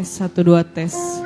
Tes 1 2 tes.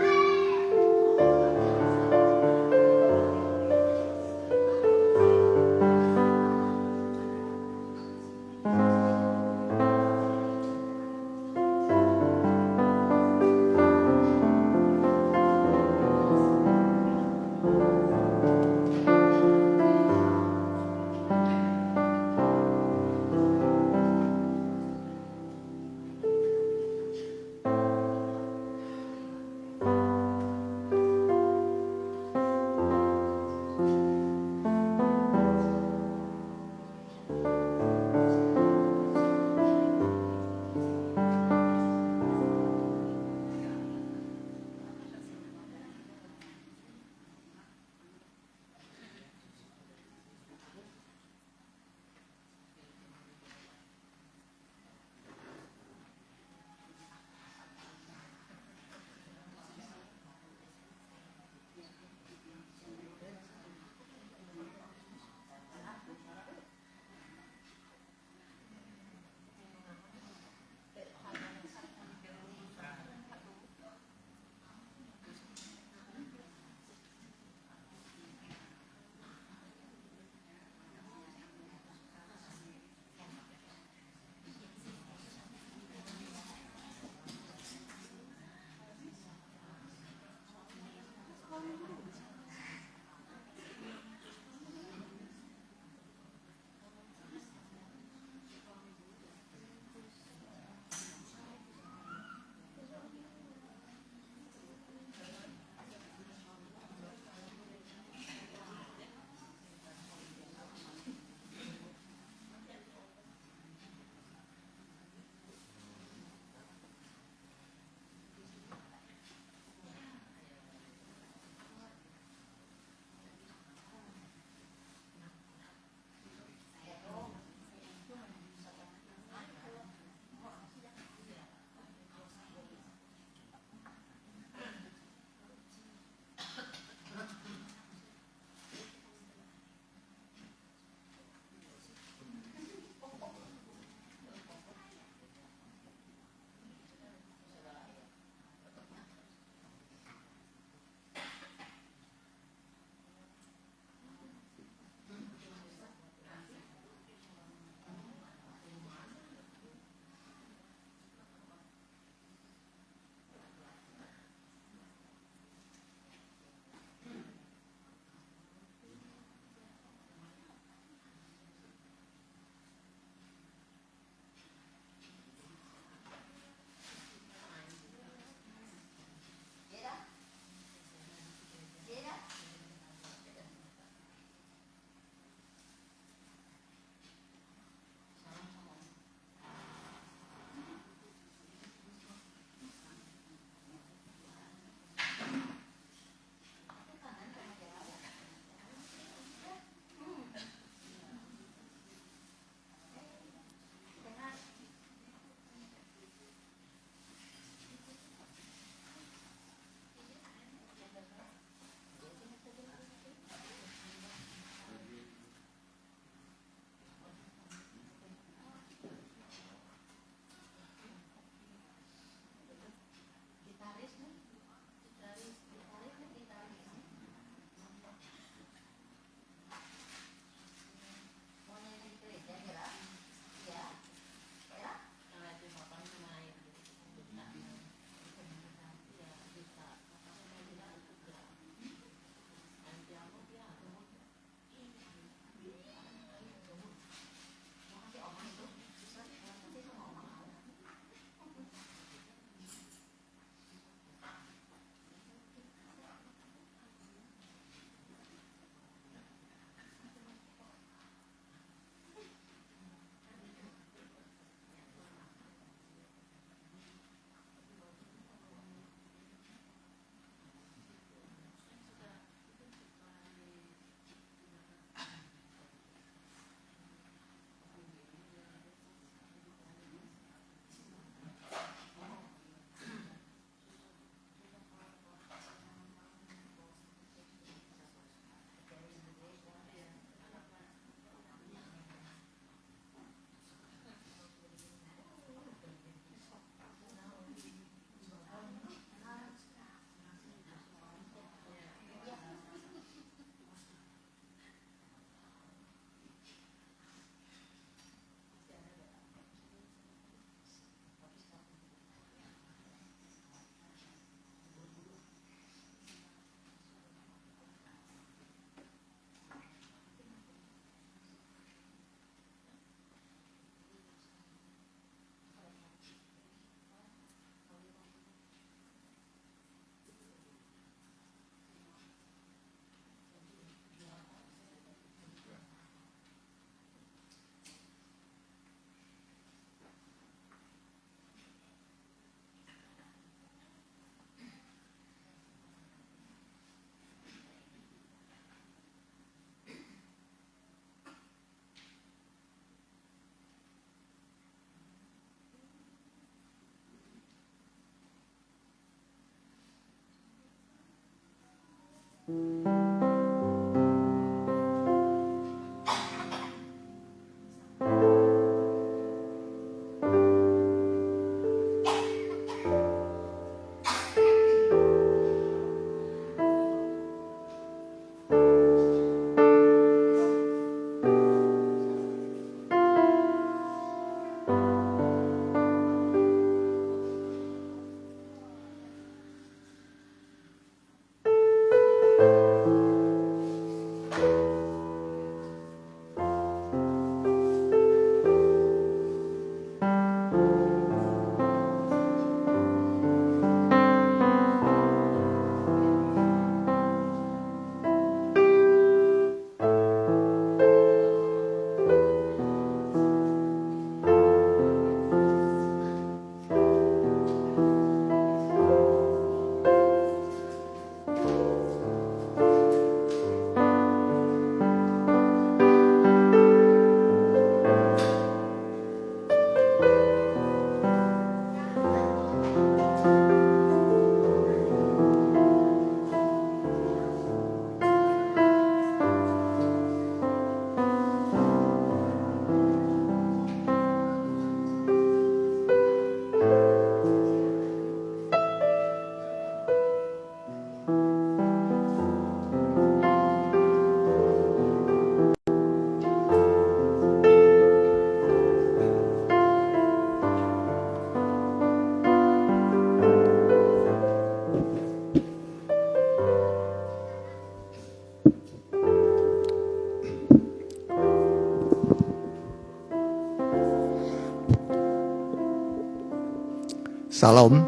Salam.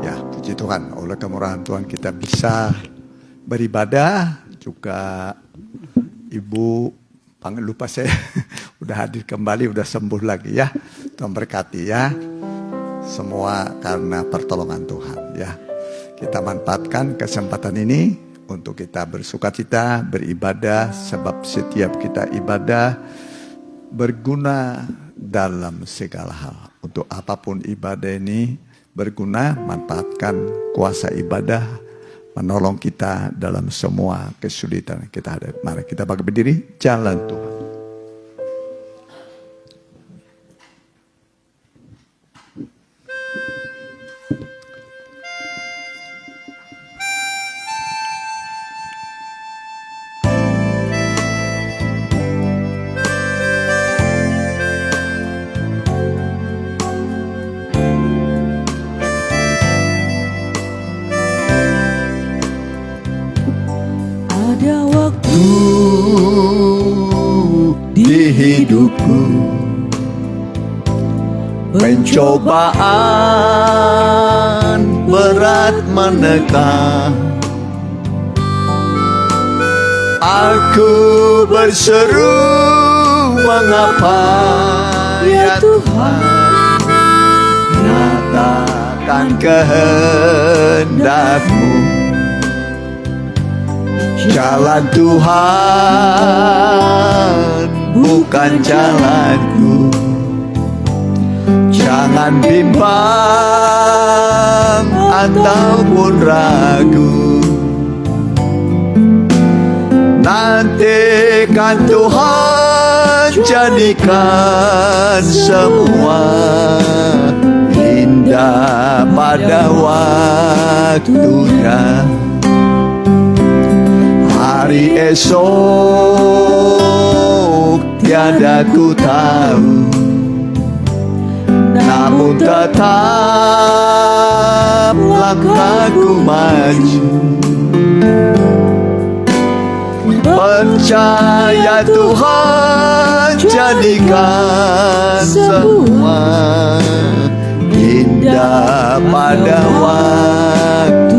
Ya, puji Tuhan, oleh kemurahan Tuhan kita bisa beribadah. Juga Ibu, lupa saya, udah hadir kembali, udah sembuh lagi ya. Tuhan berkati ya. Semua karena pertolongan Tuhan ya. Kita manfaatkan kesempatan ini untuk kita bersukacita, beribadah. Sebab setiap kita ibadah berguna dalam segala hal. Untuk apapun ibadah ini berguna, manfaatkan kuasa ibadah menolong kita dalam semua kesulitan kita ada. Mari kita bangkit berdiri, jalan Tuhan. Pencobaan berat menekan, aku berseru, mengapa ya Tuhan, nyatakan kehendak-Mu. Jalan Tuhan bukan jalanku. Jangan bimbang ataupun ragu, nantikan Tuhan jadikan semua indah pada waktunya. Hari esok tiada ku tahu, namun tetap langkahku maju. Percaya Tuhan jadikan semua indah pada waktunya.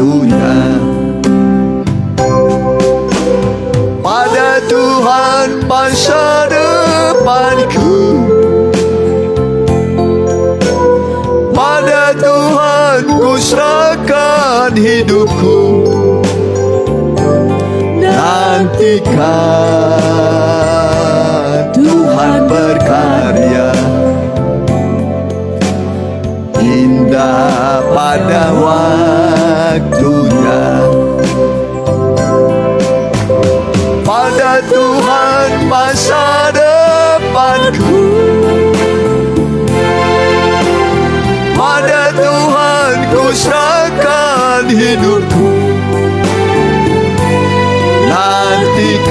Pada Tuhan masa depanku, pada Tuhan ku serahkan hidupku. Nantikan Tuhan berkarya, indah pada waktunya.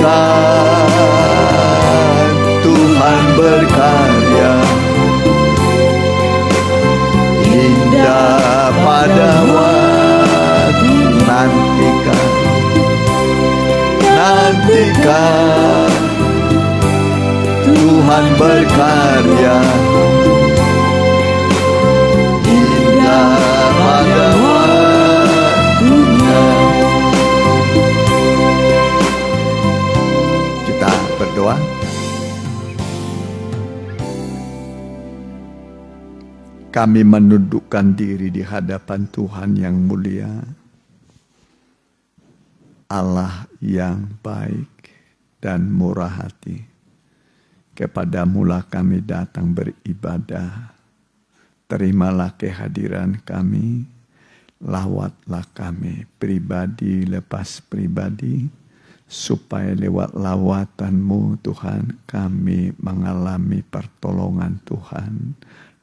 nantikan Tuhan berkarya, indah pada waktu. Nantikan Tuhan berkarya, indah pada waktunya. Kita berdoa. Kami menundukkan diri di hadapan Tuhan yang mulia, Allah yang baik dan murah hati. Kepadamulah kami datang beribadah. Terimalah kehadiran kami, lawatlah kami pribadi lepas pribadi, supaya lewat lawatanmu Tuhan kami mengalami pertolongan Tuhan,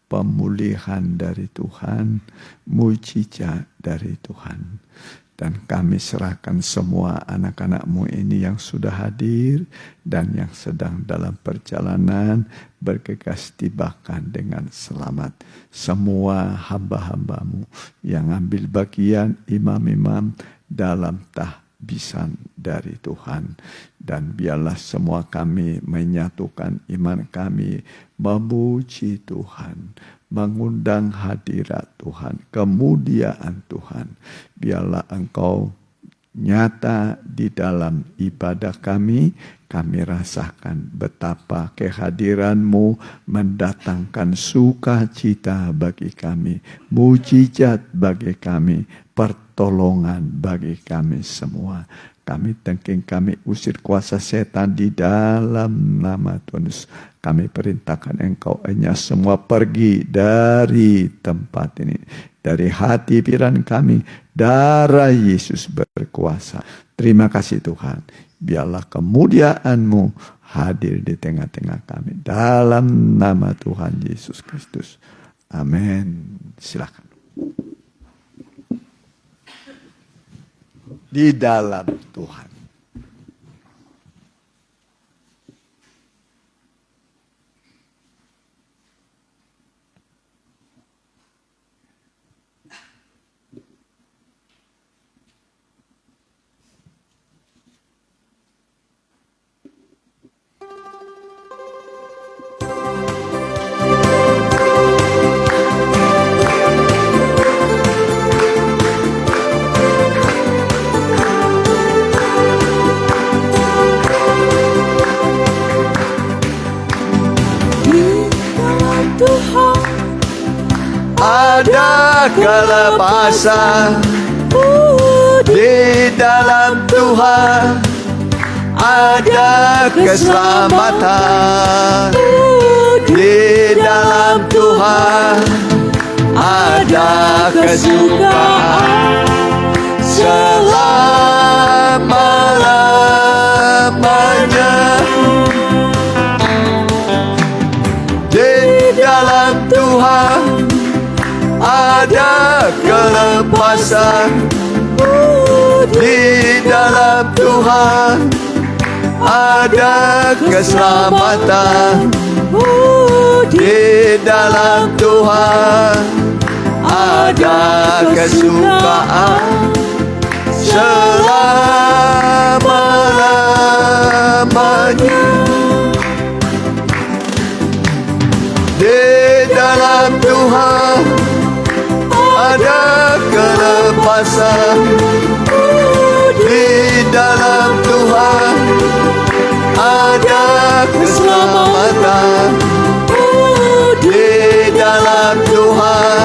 pemulihan dari Tuhan, mujizat dari Tuhan. Dan kami serahkan semua anak-anak-Mu ini yang sudah hadir dan yang sedang dalam perjalanan, bergegas tibakan dengan selamat. Semua hamba-hamba-Mu yang ambil bagian imam-imam dalam tahbisan dari Tuhan. Dan biarlah semua kami menyatukan iman kami, memuji Tuhan, mengundang hadirat Tuhan, kemuliaan Tuhan. Biarlah Engkau nyata di dalam ibadah kami. Kami rasakan betapa kehadiran-Mu mendatangkan sukacita bagi kami, mujizat bagi kami, pertolongan bagi kami semua. Kami usir kuasa setan di dalam nama Tuhan Yesus. Kami perintahkan Engkau hanya semua pergi dari tempat ini, dari hati pikiran kami. Darah Yesus berkuasa. Terima kasih Tuhan. Biarlah kemuliaan-Mu hadir di tengah-tengah kami. Dalam nama Tuhan Yesus Kristus. Amin. Silakan. Di dalam Tuhan. Ada kelepasan di dalam Tuhan, ada keselamatan di dalam Tuhan, ada kesukaan selama-lamanya. Di dalam Tuhan ada kelepasan, di dalam Tuhan ada keselamatan, di dalam Tuhan ada kesukaan selama-lamanya. Di dalam Tuhan ada kelepasan, di dalam Tuhan ada keselamatan, di dalam Tuhan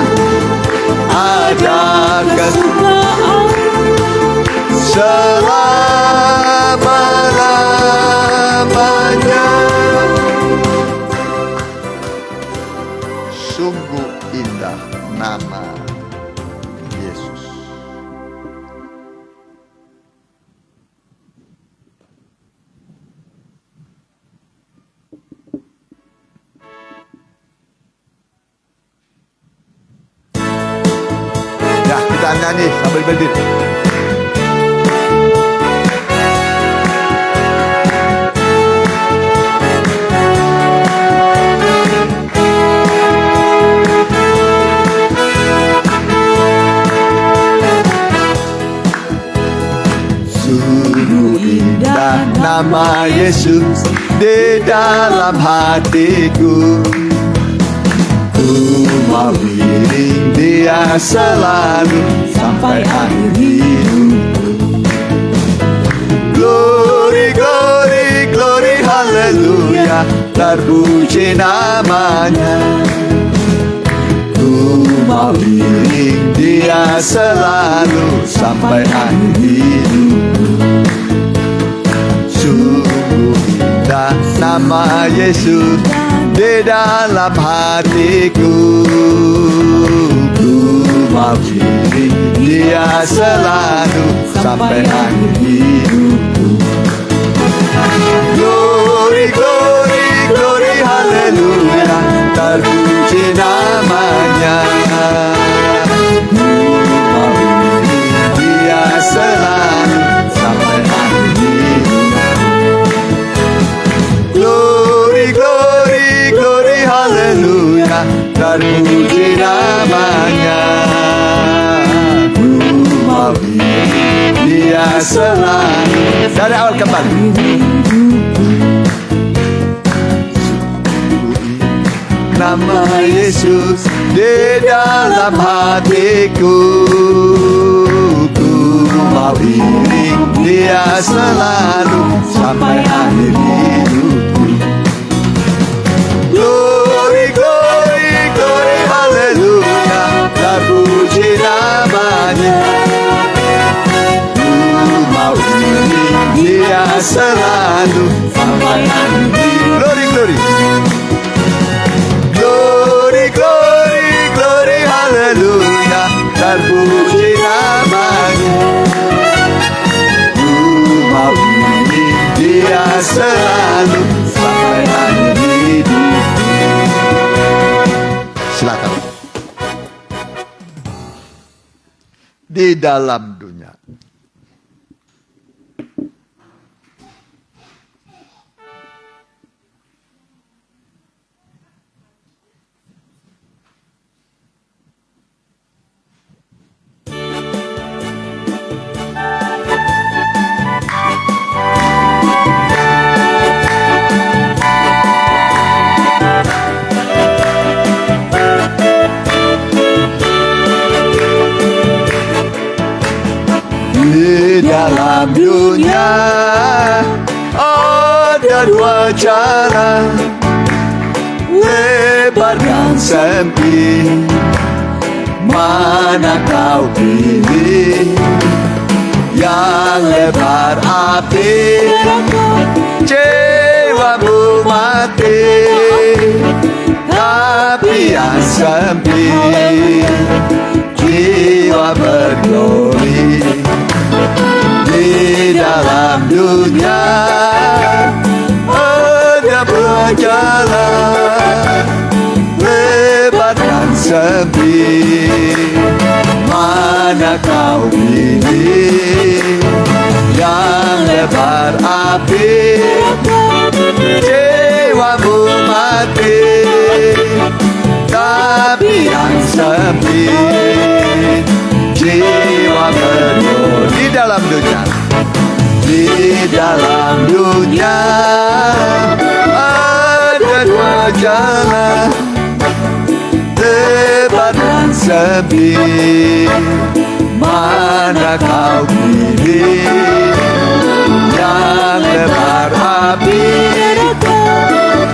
ada kesukaan selama-lamanya. Sungguh indah nama Yesus. Ya, kita nyanyi sambil berdiri. Sungguh indah nama Yesus di dalam hatiku. Ku mau iring Dia selalu sampai akhir hidupku. Glory, glory, glory, haleluya, terpuji namanya. Ku mau iring Dia selalu sampai akhir hidupku. Sungguh indah nama Yesus di dalam hatiku. Ku mau iring Dia selalu sampai akhir hidupku. Glory, glory, glory, haleluya, terpuji namanya. Ku mau iring Dia selalu sampai akhir hidupku. Glory, glory, glory, haleluya, terpuji namanya. Ku mau iring Dia selalu. Dari awal kembali. Nama Yesus di dalam hatiku. Ku mau iring Dia selalu sampai akhir hidupku. Glory, glory, glory, haleluya, terpuji namanya. Ku mau iring Dia selalu sampai akhir hidupku. Glory, glory. Glory, glory, glory, haleluya, terpuji namanya. Ku mau iring Dia selalu sampai akhir hidupku. Silakan. Di dalam dunia. Di dalam dunia ada dua cara, lebar dan sempit. Mana kau pilih? Yang lebar api, jiwamu mati. Tapi yang sempit, jiwa berglori. Di dalam dunia ada dua jalan, lebar dan sempit. Mana kau pilih? Yang lebar api, jiwamu mati. Tapi yang sempit, jiwa berglori. Di dalam dunia, di dalam dunia ada dua jalan, lebar dan sempit. Mana kau pilih? Yang lebar api,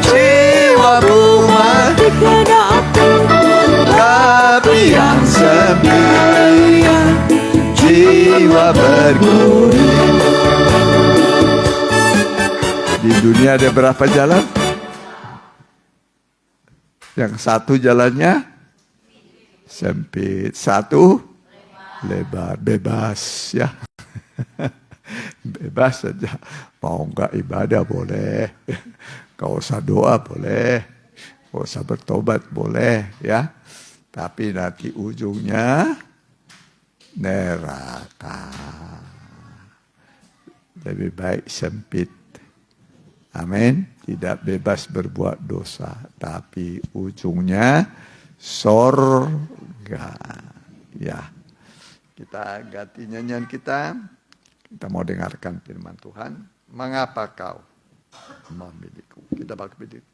jiwamu mati. Tapi yang sempit, jiwa berglori. Di dunia ada berapa jalan? Yang satu jalannya sempit, satu lebar, bebas ya. Bebas saja. Mau enggak ibadah boleh. Kau usah doa boleh. Kau usah bertobat boleh ya. Tapi nanti ujungnya neraka. Lebih baik sempit. Amin. Tidak bebas berbuat dosa, tapi ujungnya sorga. Ya. Kita ganti nyanyian kita. Kita mau dengarkan firman Tuhan. Mengapa kau memilihku? Kita bangkit berdiri.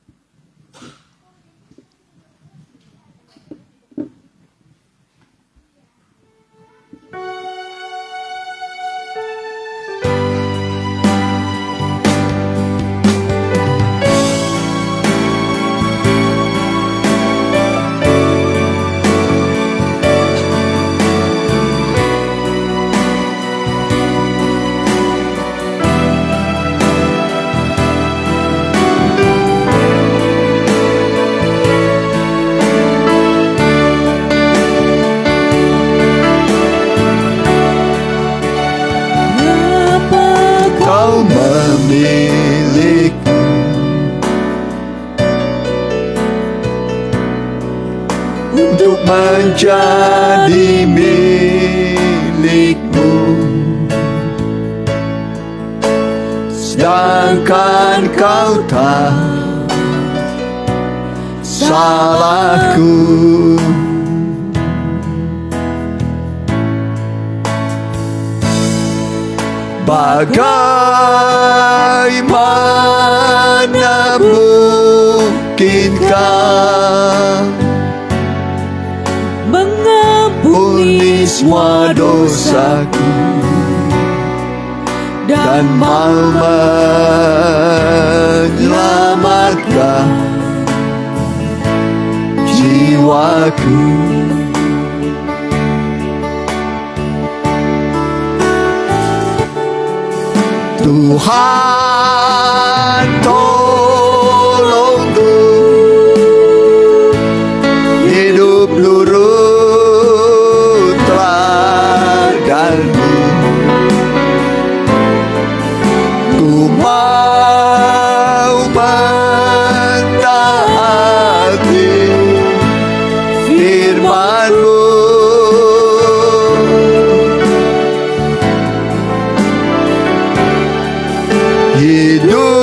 Milikku, untuk menjadi milikmu, sedangkan kau tahu salahku. Bagaimana mungkinkah mengampuni semua dosaku dan mau menyelamatkan jiwaku. Tuhan, tolongku hidup nurut teladanmu. Ku mau mentaati firman-Mu. Hidupku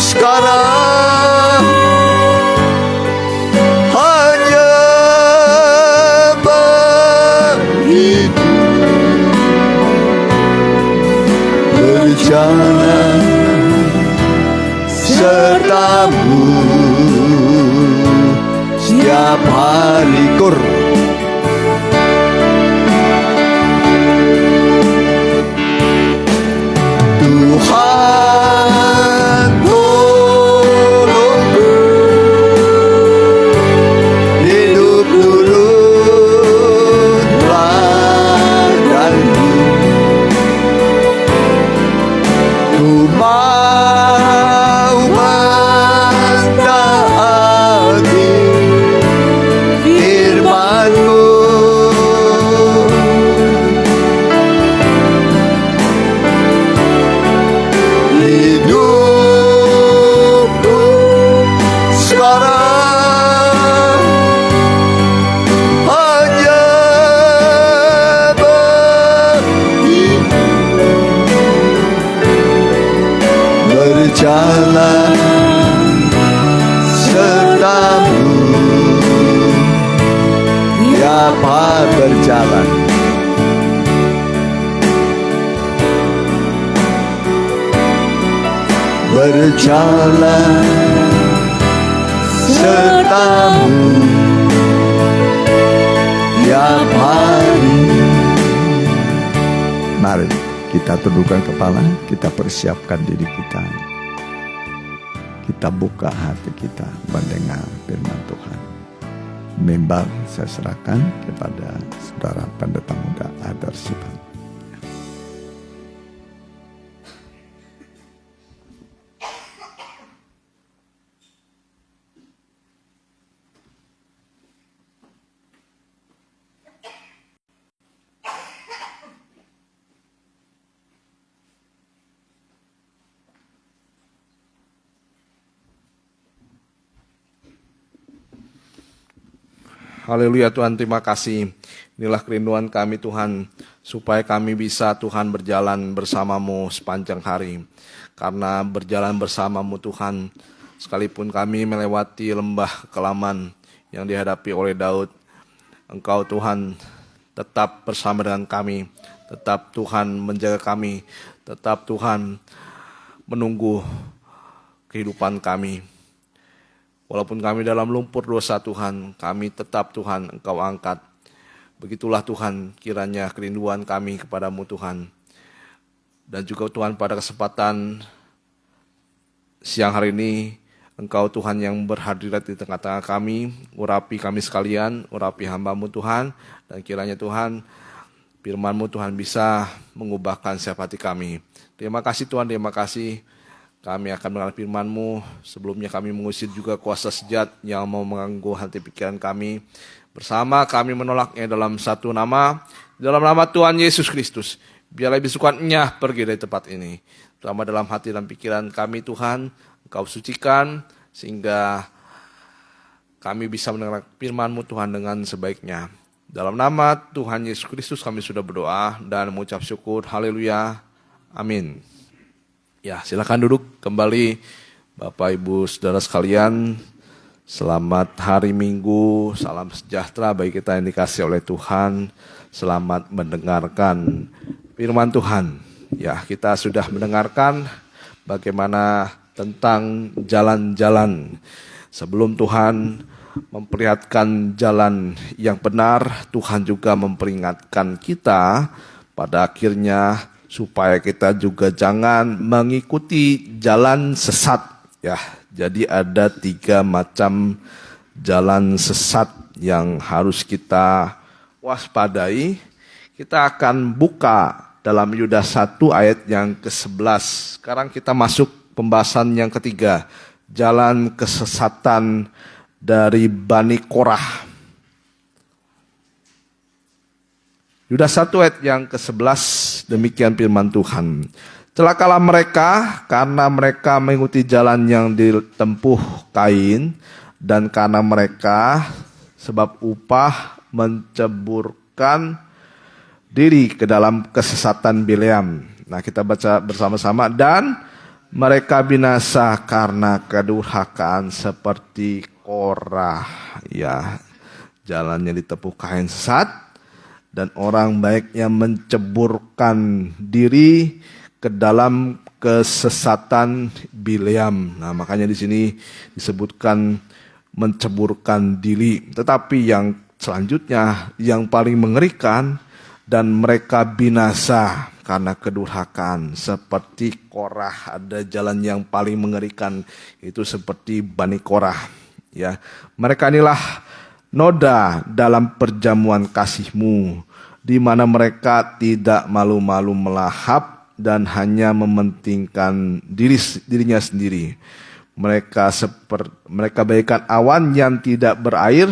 sekarang hanya bagimu, berjalan sertamu setiap hari. Tuhan, tolongku hidup nurut teladanmu. Ku mau mentaati firman-Mu. Hidupku sekarang hanya bagimu, berjalan sertamu tiap hari, berjalan sertamu tiap hari. Mari kita tundukkan kepala, kita persiapkan diri kita. Kita buka hati kita mendengar firman Tuhan. Mimbar saya serahkan kepada saudara pendeta muda Adar Sipan. Haleluya Tuhan, terima kasih. Inilah kerinduan kami Tuhan, supaya kami bisa Tuhan berjalan bersama-Mu sepanjang hari. Karena berjalan bersama-Mu Tuhan, sekalipun kami melewati lembah kekelaman yang dihadapi oleh Daud, Engkau Tuhan tetap bersama dengan kami. Tetap Tuhan menjaga kami. Tetap Tuhan menunggu kehidupan kami. Walaupun kami dalam lumpur dosa Tuhan, kami tetap Tuhan Engkau angkat. Begitulah Tuhan kiranya kerinduan kami kepadamu Tuhan. Dan juga Tuhan pada kesempatan siang hari ini, Engkau Tuhan yang berhadirat di tengah-tengah kami, urapi kami sekalian, urapi hamba-Mu Tuhan, dan kiranya Tuhan, firman-Mu Tuhan bisa mengubahkan setiap hati kami. Terima kasih Tuhan, terima kasih. Kami akan mengenal firman-Mu. Sebelumnya kami mengusir juga kuasa sejat yang mau mengganggu hati pikiran kami. Bersama kami menolaknya dalam satu nama, dalam nama Tuhan Yesus Kristus. Biarlah bisukan-Nya pergi dari tempat ini. Terutama dalam hati dan pikiran kami Tuhan, Engkau sucikan, sehingga kami bisa mendengar firman-Mu Tuhan dengan sebaiknya. Dalam nama Tuhan Yesus Kristus kami sudah berdoa dan mengucap syukur. Haleluya. Amin. Ya, silakan duduk kembali Bapak Ibu Saudara sekalian. Selamat hari Minggu, salam sejahtera bagi kita yang dikasih oleh Tuhan. Selamat mendengarkan firman Tuhan. Ya, kita sudah mendengarkan bagaimana tentang jalan-jalan. Sebelum Tuhan memperlihatkan jalan yang benar, Tuhan juga memperingatkan kita pada akhirnya supaya kita juga jangan mengikuti jalan sesat. Ya, jadi ada 3 macam jalan sesat yang harus kita waspadai. Kita akan buka dalam Yudas 1 ayat yang ke-11. Sekarang kita masuk pembahasan yang ketiga, jalan kesesatan dari Bani Korah. Yudas 1 ayat yang ke-11, demikian firman Tuhan. Celakalah mereka karena mereka mengikuti jalan yang ditempuh Kain, dan karena mereka sebab upah menceburkan diri ke dalam kesesatan Bileam. Nah, kita baca bersama-sama. Dan mereka binasa karena kedurhakaan seperti Korah. Ya, jalannya ditempuh Kain sesat, dan orang baiknya menceburkan diri ke dalam kesesatan Bileam. Nah, makanya di sini disebutkan menceburkan diri. Tetapi yang selanjutnya yang paling mengerikan, dan mereka binasa karena kedurhakaan seperti Korah. Ada jalan yang paling mengerikan, itu seperti Bani Korah. Ya, mereka inilah noda dalam perjamuan kasih-Mu, di mana mereka tidak malu-malu melahap dan hanya mementingkan dirinya sendiri. Mereka bagaikan awan yang tidak berair,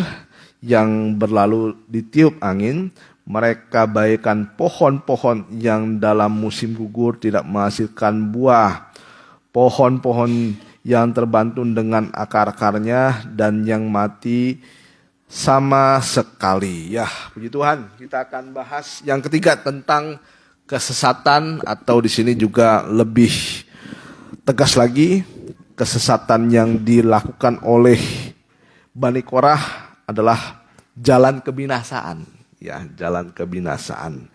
yang berlalu ditiup angin. Mereka bagaikan pohon-pohon yang dalam musim gugur tidak menghasilkan buah. Pohon-pohon yang terbantun dengan akar-akarnya dan yang mati sama sekali. Ya, puji Tuhan. Kita akan bahas yang ketiga tentang kesesatan, atau di sini juga lebih tegas lagi, kesesatan yang dilakukan oleh Bani Korah adalah jalan kebinasaan. Ya, jalan kebinasaan.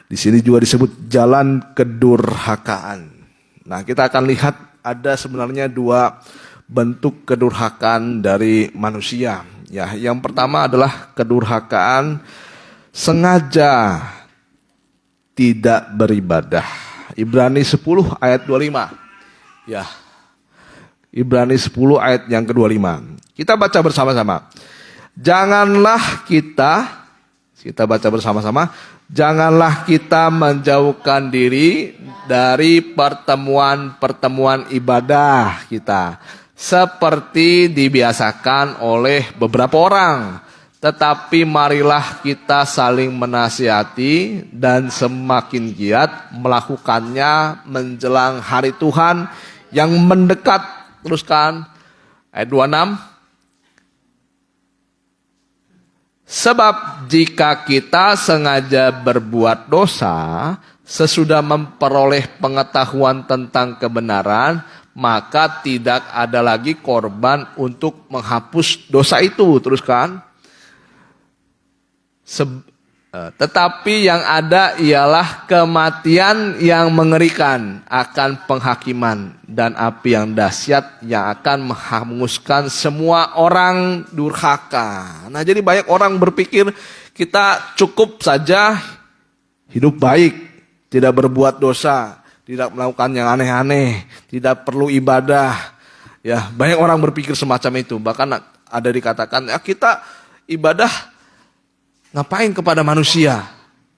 Di sini juga disebut jalan kedurhakaan. Nah, kita akan lihat ada sebenarnya 2 bentuk kedurhakaan dari manusia. Ya, yang pertama adalah kedurhakaan sengaja tidak beribadah. Ibrani 10 ayat 25. Ya. Ibrani 10 ayat yang ke-25. Kita baca bersama-sama. Janganlah kita baca bersama-sama. Janganlah kita menjauhkan diri dari pertemuan-pertemuan ibadah kita, seperti dibiasakan oleh beberapa orang. Tetapi marilah kita saling menasihati dan semakin giat melakukannya menjelang hari Tuhan yang mendekat. Teruskan ayat 26. Sebab jika kita sengaja berbuat dosa sesudah memperoleh pengetahuan tentang kebenaran, maka tidak ada lagi korban untuk menghapus dosa itu. Teruskan. Tetapi yang ada ialah kematian yang mengerikan, akan penghakiman dan api yang dahsyat yang akan menghanguskan semua orang durhaka. Nah, jadi banyak orang berpikir kita cukup saja hidup baik, tidak berbuat dosa, tidak melakukan yang aneh-aneh, tidak perlu ibadah. Ya, banyak orang berpikir semacam itu. Bahkan ada dikatakan, ya kita ibadah ngapain kepada manusia?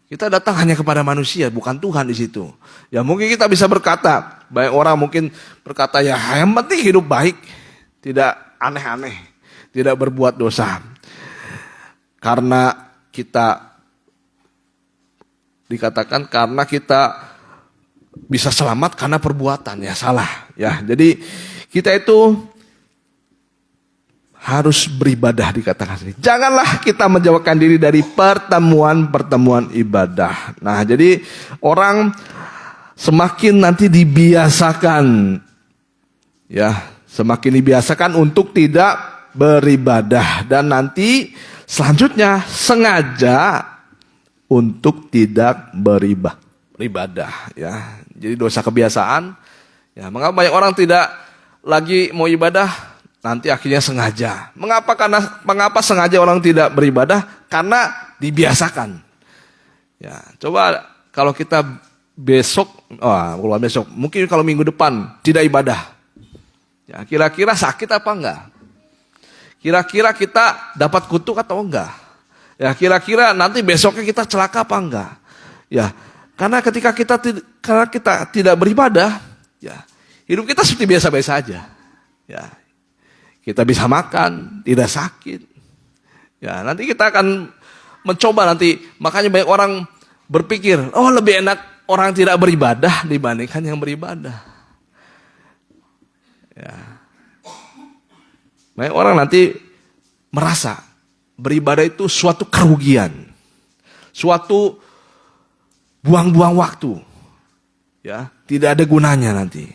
Kita datang hanya kepada manusia, bukan Tuhan di situ. Ya mungkin kita bisa berkata, banyak orang mungkin berkata, ya yang penting hidup baik, tidak aneh-aneh, tidak berbuat dosa. Karena kita dikatakan karena kita bisa selamat karena perbuatan, ya salah. Ya, jadi kita itu harus beribadah dikatakan ini. Janganlah kita menjauhkan diri dari pertemuan-pertemuan ibadah. Nah, jadi orang semakin nanti dibiasakan, ya, semakin dibiasakan untuk tidak beribadah dan nanti selanjutnya sengaja untuk tidak beribadah, ya. Jadi dosa kebiasaan. Ya, mengapa banyak orang tidak lagi mau ibadah? Nanti akhirnya sengaja. Mengapa sengaja orang tidak beribadah? Karena dibiasakan. Ya, coba kalau kita bukan besok, mungkin kalau minggu depan tidak ibadah. Ya, kira-kira sakit apa enggak? Kira-kira kita dapat kutuk atau enggak? Ya, kira-kira nanti besoknya kita celaka apa enggak? Ya, karena ketika kita tidak beribadah, ya, hidup kita seperti biasa-biasa aja. Ya. Kita bisa makan, tidak sakit. Ya, nanti kita akan mencoba nanti. Makanya banyak orang berpikir, oh lebih enak orang tidak beribadah dibandingkan yang beribadah. Ya. Banyak orang nanti merasa beribadah itu suatu kerugian. Suatu buang-buang waktu. Ya, tidak ada gunanya nanti.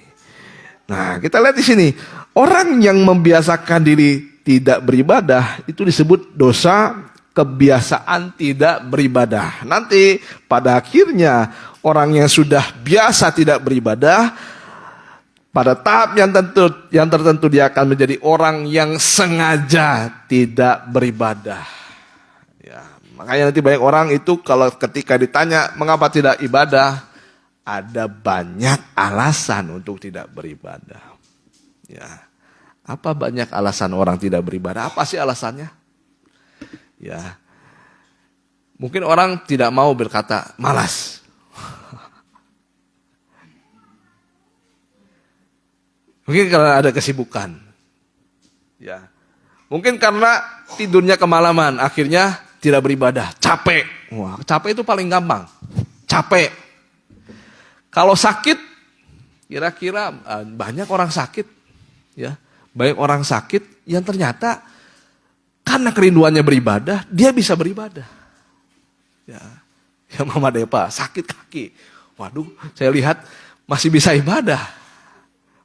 Nah, kita lihat di sini. Orang yang membiasakan diri tidak beribadah itu disebut dosa kebiasaan tidak beribadah. Nanti pada akhirnya orang yang sudah biasa tidak beribadah pada tahap yang tertentu dia akan menjadi orang yang sengaja tidak beribadah. Ya, makanya nanti banyak orang itu kalau ketika ditanya mengapa tidak ibadah, ada banyak alasan untuk tidak beribadah. Ya. Apa banyak alasan orang tidak beribadah? Apa sih alasannya? Ya. Mungkin orang tidak mau berkata malas. Mungkin karena ada kesibukan. Ya. Mungkin karena tidurnya kemalaman, akhirnya tidak beribadah, capek. Wah, capek itu paling gampang. Capek. Kalau sakit, kira-kira banyak orang sakit, ya. Banyak orang sakit yang ternyata karena kerinduannya beribadah, dia bisa beribadah. Ya, Mama Depa sakit kaki. Waduh, saya lihat masih bisa ibadah.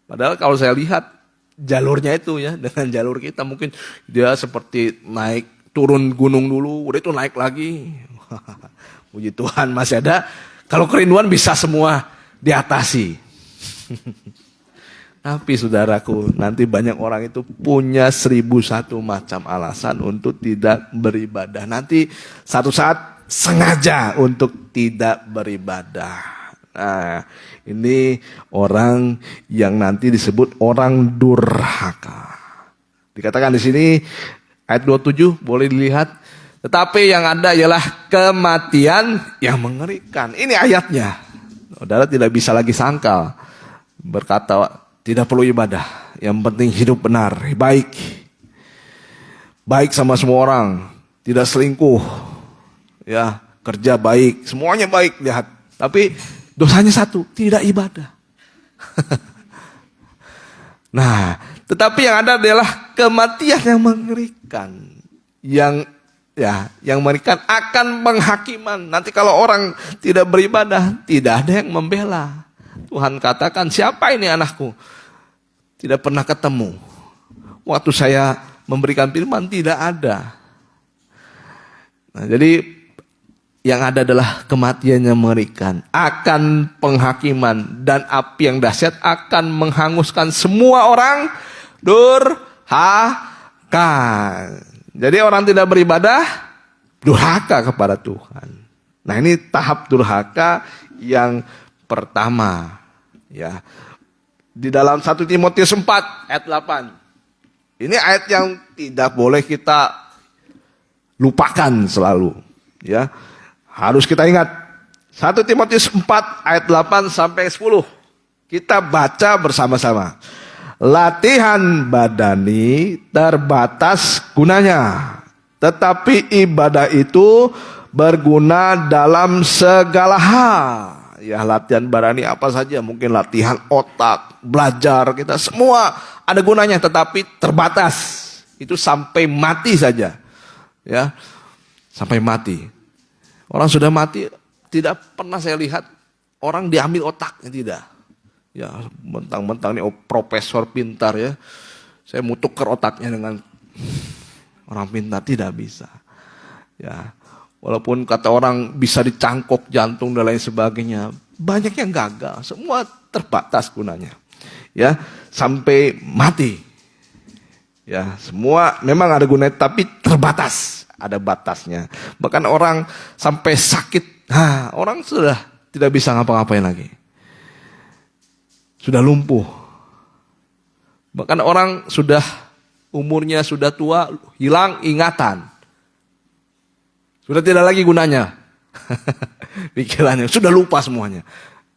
Padahal kalau saya lihat jalurnya itu ya, dengan jalur kita mungkin dia seperti turun gunung dulu, udah itu naik lagi. Puji Tuhan masih ada. Kalau kerinduan bisa semua diatasi. Tapi saudaraku, nanti banyak orang itu punya 1001 macam alasan untuk tidak beribadah. Nanti satu saat sengaja untuk tidak beribadah. Nah, ini orang yang nanti disebut orang durhaka. Dikatakan di sini ayat 27 boleh dilihat. Tetapi yang ada ialah kematian yang mengerikan. Ini ayatnya. Saudara tidak bisa lagi sangkal. Berkata tidak perlu ibadah, yang penting hidup benar, baik sama semua orang, tidak selingkuh, ya kerja baik, semuanya baik lihat. Tapi dosanya satu, tidak ibadah. Nah, tetapi yang ada adalah kematian yang mengerikan, yang mengerikan akan penghakiman. Nanti kalau orang tidak beribadah, tidak ada yang membela. Tuhan katakan, siapa ini anakku? Tidak pernah ketemu. Waktu saya memberikan firman tidak ada. Nah, jadi yang ada adalah kematian yang mengerikan, akan penghakiman dan api yang dahsyat akan menghanguskan semua orang durhaka. Jadi orang tidak beribadah durhaka kepada Tuhan. Nah, ini tahap durhaka yang pertama, ya. Di dalam 1 Timotius 4 ayat 8. Ini ayat yang tidak boleh kita lupakan selalu, ya. Harus kita ingat. 1 Timotius 4 ayat 8 sampai 10. Kita baca bersama-sama. Latihan badani terbatas gunanya, tetapi ibadah itu berguna dalam segala hal. Ya, latihan badani apa saja, mungkin latihan otak, belajar, kita semua ada gunanya, tetapi terbatas. Itu sampai mati saja. Ya, sampai mati. Orang sudah mati, tidak pernah saya lihat orang diambil otaknya, tidak. Ya, mentang-mentang ini profesor pintar ya, saya mau tukar otaknya dengan orang pintar, tidak bisa. Ya, walaupun kata orang bisa dicangkok jantung dan lain sebagainya, banyak yang gagal, semua terbatas gunanya. Ya, sampai mati. Ya, semua memang ada gunanya tapi terbatas, ada batasnya. Bahkan orang sampai sakit, orang sudah tidak bisa ngapa-ngapain lagi. Sudah lumpuh. Bahkan orang sudah umurnya sudah tua, hilang ingatan. Sudah tidak lagi gunanya. Pikirannya sudah lupa semuanya.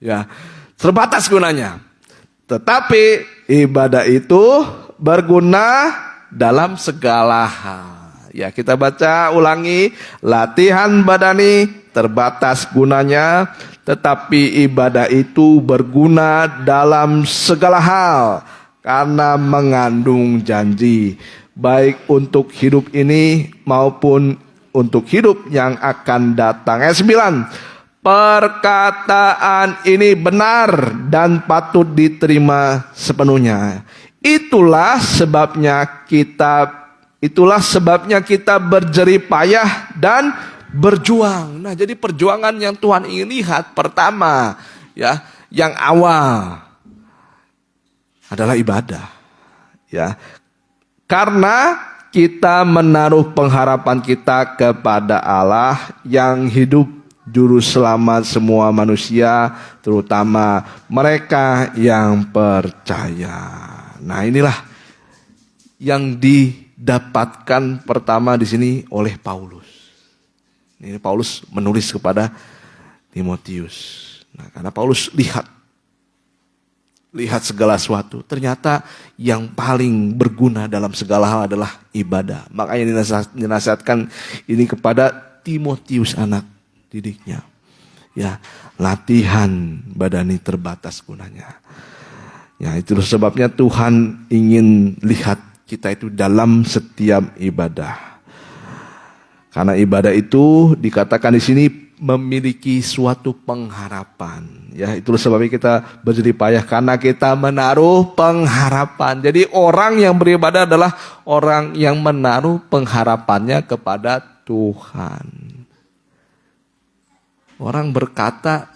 Ya, terbatas gunanya. Tetapi ibadah itu berguna dalam segala hal. Ya, kita baca ulangi, latihan badani terbatas gunanya, tetapi ibadah itu berguna dalam segala hal karena mengandung janji, baik untuk hidup ini maupun untuk hidup yang akan datang. Ayat 9. Perkataan ini benar dan patut diterima sepenuhnya. Itulah sebabnya kita berjerih payah dan berjuang. Nah, jadi perjuangan yang Tuhan ingin lihat pertama, ya, yang awal adalah ibadah. Ya. Karena kita menaruh pengharapan kita kepada Allah yang hidup juru selamat semua manusia, terutama mereka yang percaya. Nah, inilah yang didapatkan pertama di sini oleh Paulus. Ini Paulus menulis kepada Timotius. Nah, karena Paulus lihat segala sesuatu. Ternyata yang paling berguna dalam segala hal adalah ibadah. Makanya dinasihatkan ini kepada Timotius anak didiknya. Ya, latihan badani terbatas gunanya. Ya, itu sebabnya Tuhan ingin lihat kita itu dalam setiap ibadah. Karena ibadah itu dikatakan di sini memiliki suatu pengharapan. Ya, itulah sebabnya kita berjerih payah karena kita menaruh pengharapan. Jadi orang yang beribadah adalah orang yang menaruh pengharapannya kepada Tuhan. Orang berkata,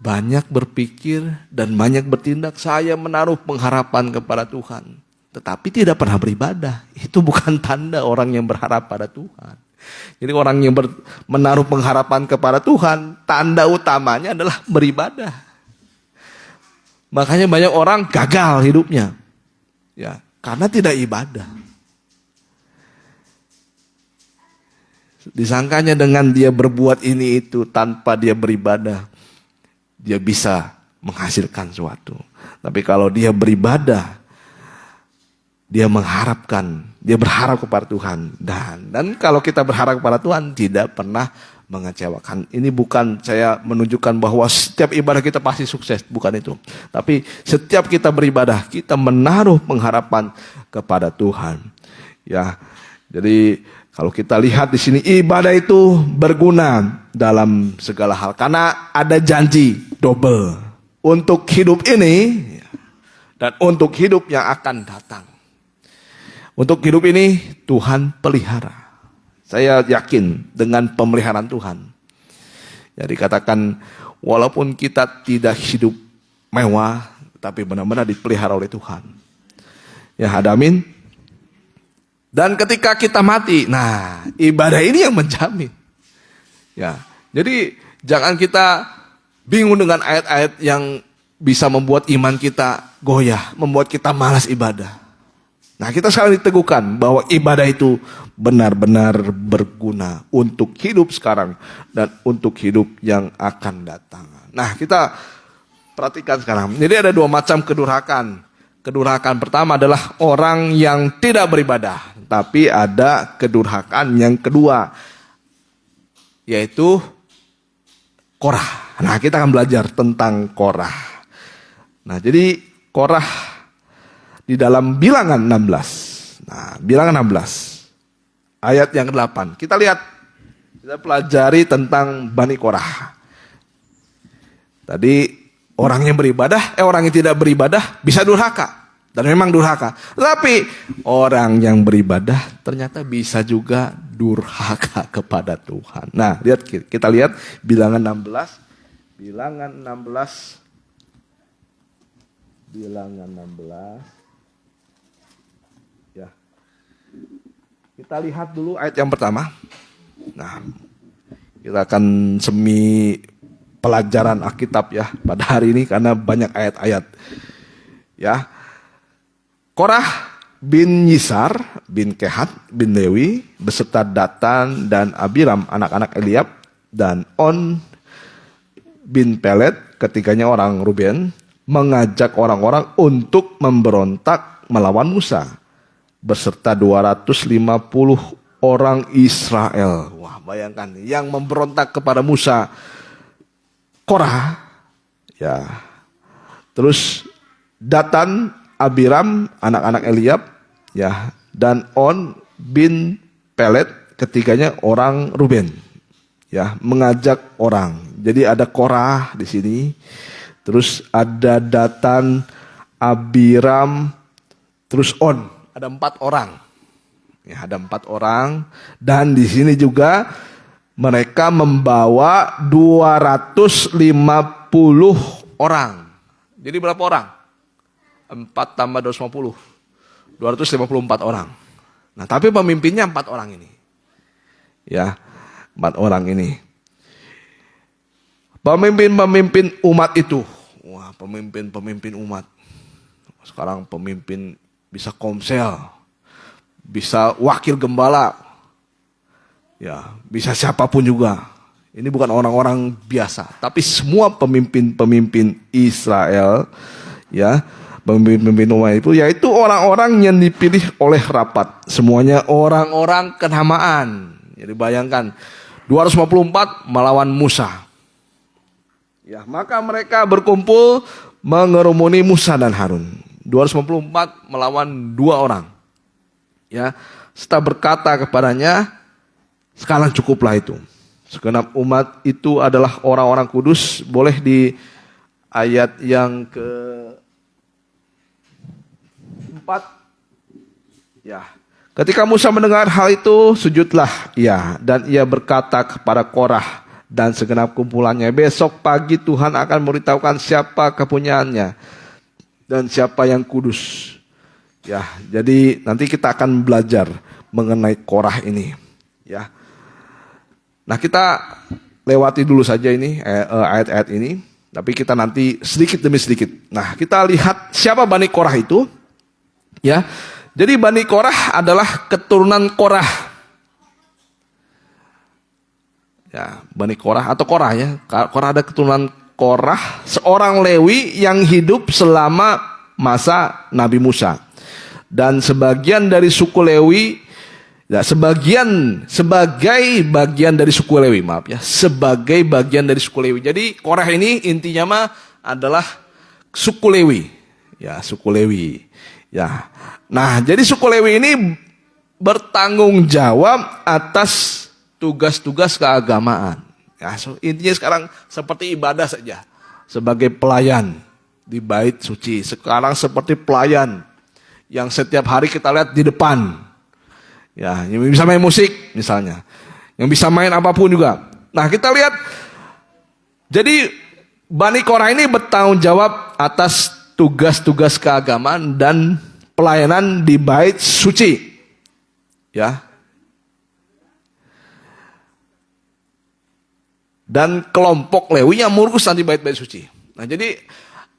banyak berpikir dan banyak bertindak, saya menaruh pengharapan kepada Tuhan. Tetapi tidak pernah beribadah. Itu bukan tanda orang yang berharap pada Tuhan. Jadi orang yang menaruh pengharapan kepada Tuhan, tanda utamanya adalah beribadah. Makanya banyak orang gagal hidupnya. Ya, karena tidak ibadah. Disangkanya dengan dia berbuat ini itu tanpa dia beribadah, dia bisa menghasilkan sesuatu. Tapi kalau dia beribadah, dia berharap kepada Tuhan. Dan kalau kita berharap kepada Tuhan, tidak pernah mengecewakan. Ini bukan saya menunjukkan bahwa setiap ibadah kita pasti sukses, bukan itu. Tapi setiap kita beribadah, kita menaruh pengharapan kepada Tuhan. Ya, jadi kalau kita lihat di sini, ibadah itu berguna dalam segala hal. Karena ada janji double untuk hidup ini dan untuk hidup yang akan datang. Untuk hidup ini Tuhan pelihara. Saya yakin dengan pemeliharaan Tuhan. Jadi katakan walaupun kita tidak hidup mewah, tapi benar-benar dipelihara oleh Tuhan. Ya, ada amin. Dan ketika kita mati, nah ibadah ini yang menjamin. Ya, jadi jangan kita bingung dengan ayat-ayat yang bisa membuat iman kita goyah, membuat kita malas ibadah. Nah, kita sekarang diteguhkan bahwa ibadah itu benar-benar berguna untuk hidup sekarang dan untuk hidup yang akan datang. Nah, kita perhatikan sekarang. Jadi ada dua macam kedurhakaan. Kedurhakaan pertama adalah orang yang tidak beribadah. Tapi ada kedurhakaan yang kedua, yaitu Korah. Nah, kita akan belajar tentang Korah. Nah, jadi Korah di dalam Bilangan 16. Nah, Bilangan 16. Ayat yang ke-8. Kita lihat, kita pelajari tentang Bani Korah. Tadi orang yang beribadah, orang yang tidak beribadah bisa durhaka. Dan memang durhaka. Tapi orang yang beribadah ternyata bisa juga durhaka kepada Tuhan. Nah, lihat, kita lihat Bilangan 16. Bilangan 16. Bilangan 16. Ya. Kita lihat dulu ayat yang pertama. Nah, kita akan semi pelajaran Alkitab ya pada hari ini karena banyak ayat-ayat. Ya. Korah bin Yisar bin Kehat bin Lewi beserta Datan dan Abiram anak-anak Eliab dan On bin Pelet ketiganya orang Ruben mengajak orang-orang untuk memberontak melawan Musa beserta 250 orang Israel. Wah, bayangkan yang memberontak kepada Musa Korah ya. Terus Datan, Abiram, anak-anak Eliab, ya, dan On bin Pelet, ketiganya orang Ruben, ya, mengajak orang. Jadi ada Korah di sini, terus ada Datan, Abiram, terus On, ada 4 orang, ya, ada 4 orang, dan di sini juga mereka membawa 250 orang. Jadi berapa orang? 4 tambah 250. 254 orang. Nah, tapi pemimpinnya 4 orang ini. Ya, 4 orang ini. Pemimpin-pemimpin umat itu. Wah, pemimpin-pemimpin umat. Sekarang pemimpin bisa komsel. Bisa wakil gembala. Ya, bisa siapapun juga. Ini bukan orang-orang biasa. Tapi semua pemimpin-pemimpin Israel. Ya, pemimpin umat itu yaitu orang-orang yang dipilih oleh rapat. Semuanya orang-orang kenamaan. Jadi bayangkan 254 melawan Musa. Ya, maka mereka berkumpul mengerumuni Musa dan Harun. 254 melawan 2 orang. Ya, serta berkata kepadanya, sekarang cukuplah itu. Segenap umat itu adalah orang-orang kudus. Boleh di ayat yang ke-4. Ya. Ketika Musa mendengar hal itu, sujudlah ia. Dan ia berkata kepada Korah dan segenap kumpulannya, besok pagi Tuhan akan memberitahukan siapa kepunyaannya dan siapa yang kudus. Ya, jadi nanti kita akan belajar mengenai Korah ini. Ya. Nah, kita lewati dulu saja ini ayat-ayat ini, tapi kita nanti sedikit demi sedikit. Nah, kita lihat siapa Bani Korah itu. Ya. Jadi Bani Korah adalah keturunan Korah. Ya, Bani Korah atau Korah ya. Korah ada keturunan Korah, seorang Lewi yang hidup selama masa Nabi Musa. Dan sebagian dari suku Lewi, ya, sebagai bagian dari suku Lewi, maaf ya, sebagai bagian dari suku Lewi. Jadi Korah ini intinya mah adalah suku Lewi, ya, suku Lewi. Ya, nah jadi suku Lewi ini bertanggung jawab atas tugas-tugas keagamaan. Ya, intinya sekarang seperti ibadah saja, sebagai pelayan di bait suci. Sekarang seperti pelayan yang setiap hari kita lihat di depan. Ya, yang bisa main musik misalnya. Yang bisa main apapun juga. Nah, kita lihat. Jadi Bani Korah ini bertanggung jawab atas tugas-tugas keagamaan dan pelayanan di bait suci. Ya. Dan kelompok Lewi yang mengurus nanti bait-bait suci. Nah, jadi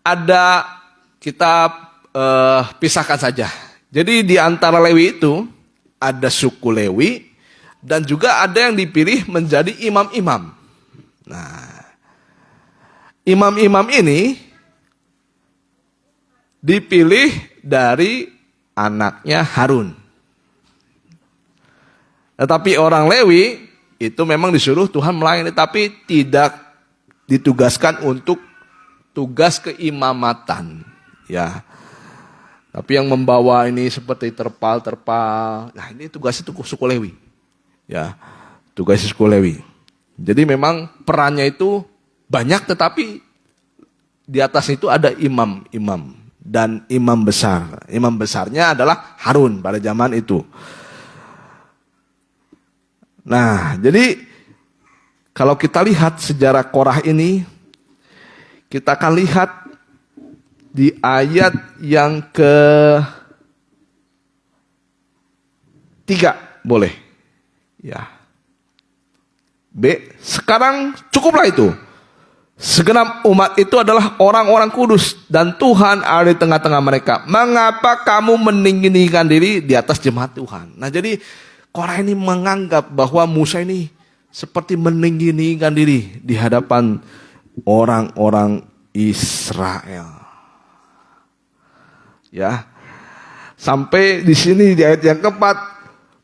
ada kita pisahkan saja. Jadi di antara Lewi itu ada suku Lewi dan juga ada yang dipilih menjadi imam-imam. Nah, imam-imam ini dipilih dari anaknya Harun. Tetapi orang Lewi itu memang disuruh Tuhan melayani, tapi tidak ditugaskan untuk tugas keimamatan, ya. Tapi yang membawa ini seperti terpal, nah ini tugasnya suku Lewi, ya, tugas suku Lewi. Jadi memang perannya itu banyak, tetapi di atas itu ada imam-imam dan imam besar. Imam besarnya adalah Harun pada zaman itu. Nah, jadi kalau kita lihat sejarah Korah ini, kita akan lihat di ayat yang ke-3, boleh? Ya. B, sekarang cukuplah itu. Segenap umat itu adalah orang-orang kudus dan Tuhan ada di tengah-tengah mereka. Mengapa kamu meninggikan diri di atas jemaat Tuhan? Nah, jadi Korah ini menganggap bahwa Musa ini seperti meninggikan diri di hadapan orang-orang Israel. Ya. Sampai di sini di ayat yang keempat,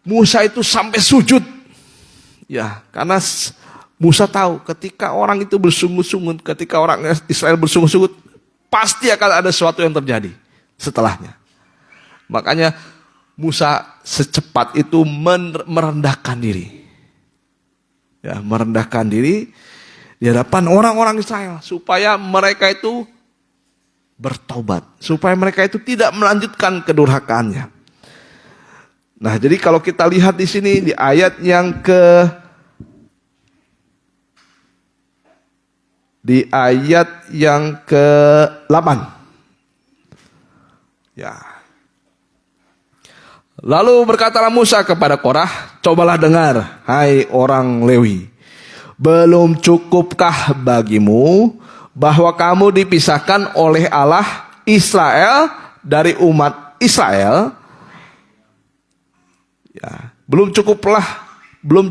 Musa itu sampai sujud. Ya, karena Musa tahu ketika orang itu bersungut-sungut, ketika orang Israel bersungut-sungut, pasti akan ada sesuatu yang terjadi setelahnya. Makanya Musa secepat itu merendahkan diri. Ya, merendahkan diri di hadapan orang-orang Israel supaya mereka itu bertobat, supaya mereka itu tidak melanjutkan kedurhakaannya. Nah, jadi kalau kita lihat di sini di ayat yang ke-8. Ya. Lalu berkatalah Musa kepada Korah, cobalah dengar, hai orang Lewi. Belum cukupkah bagimu bahwa kamu dipisahkan oleh Allah Israel dari umat Israel? Ya, belum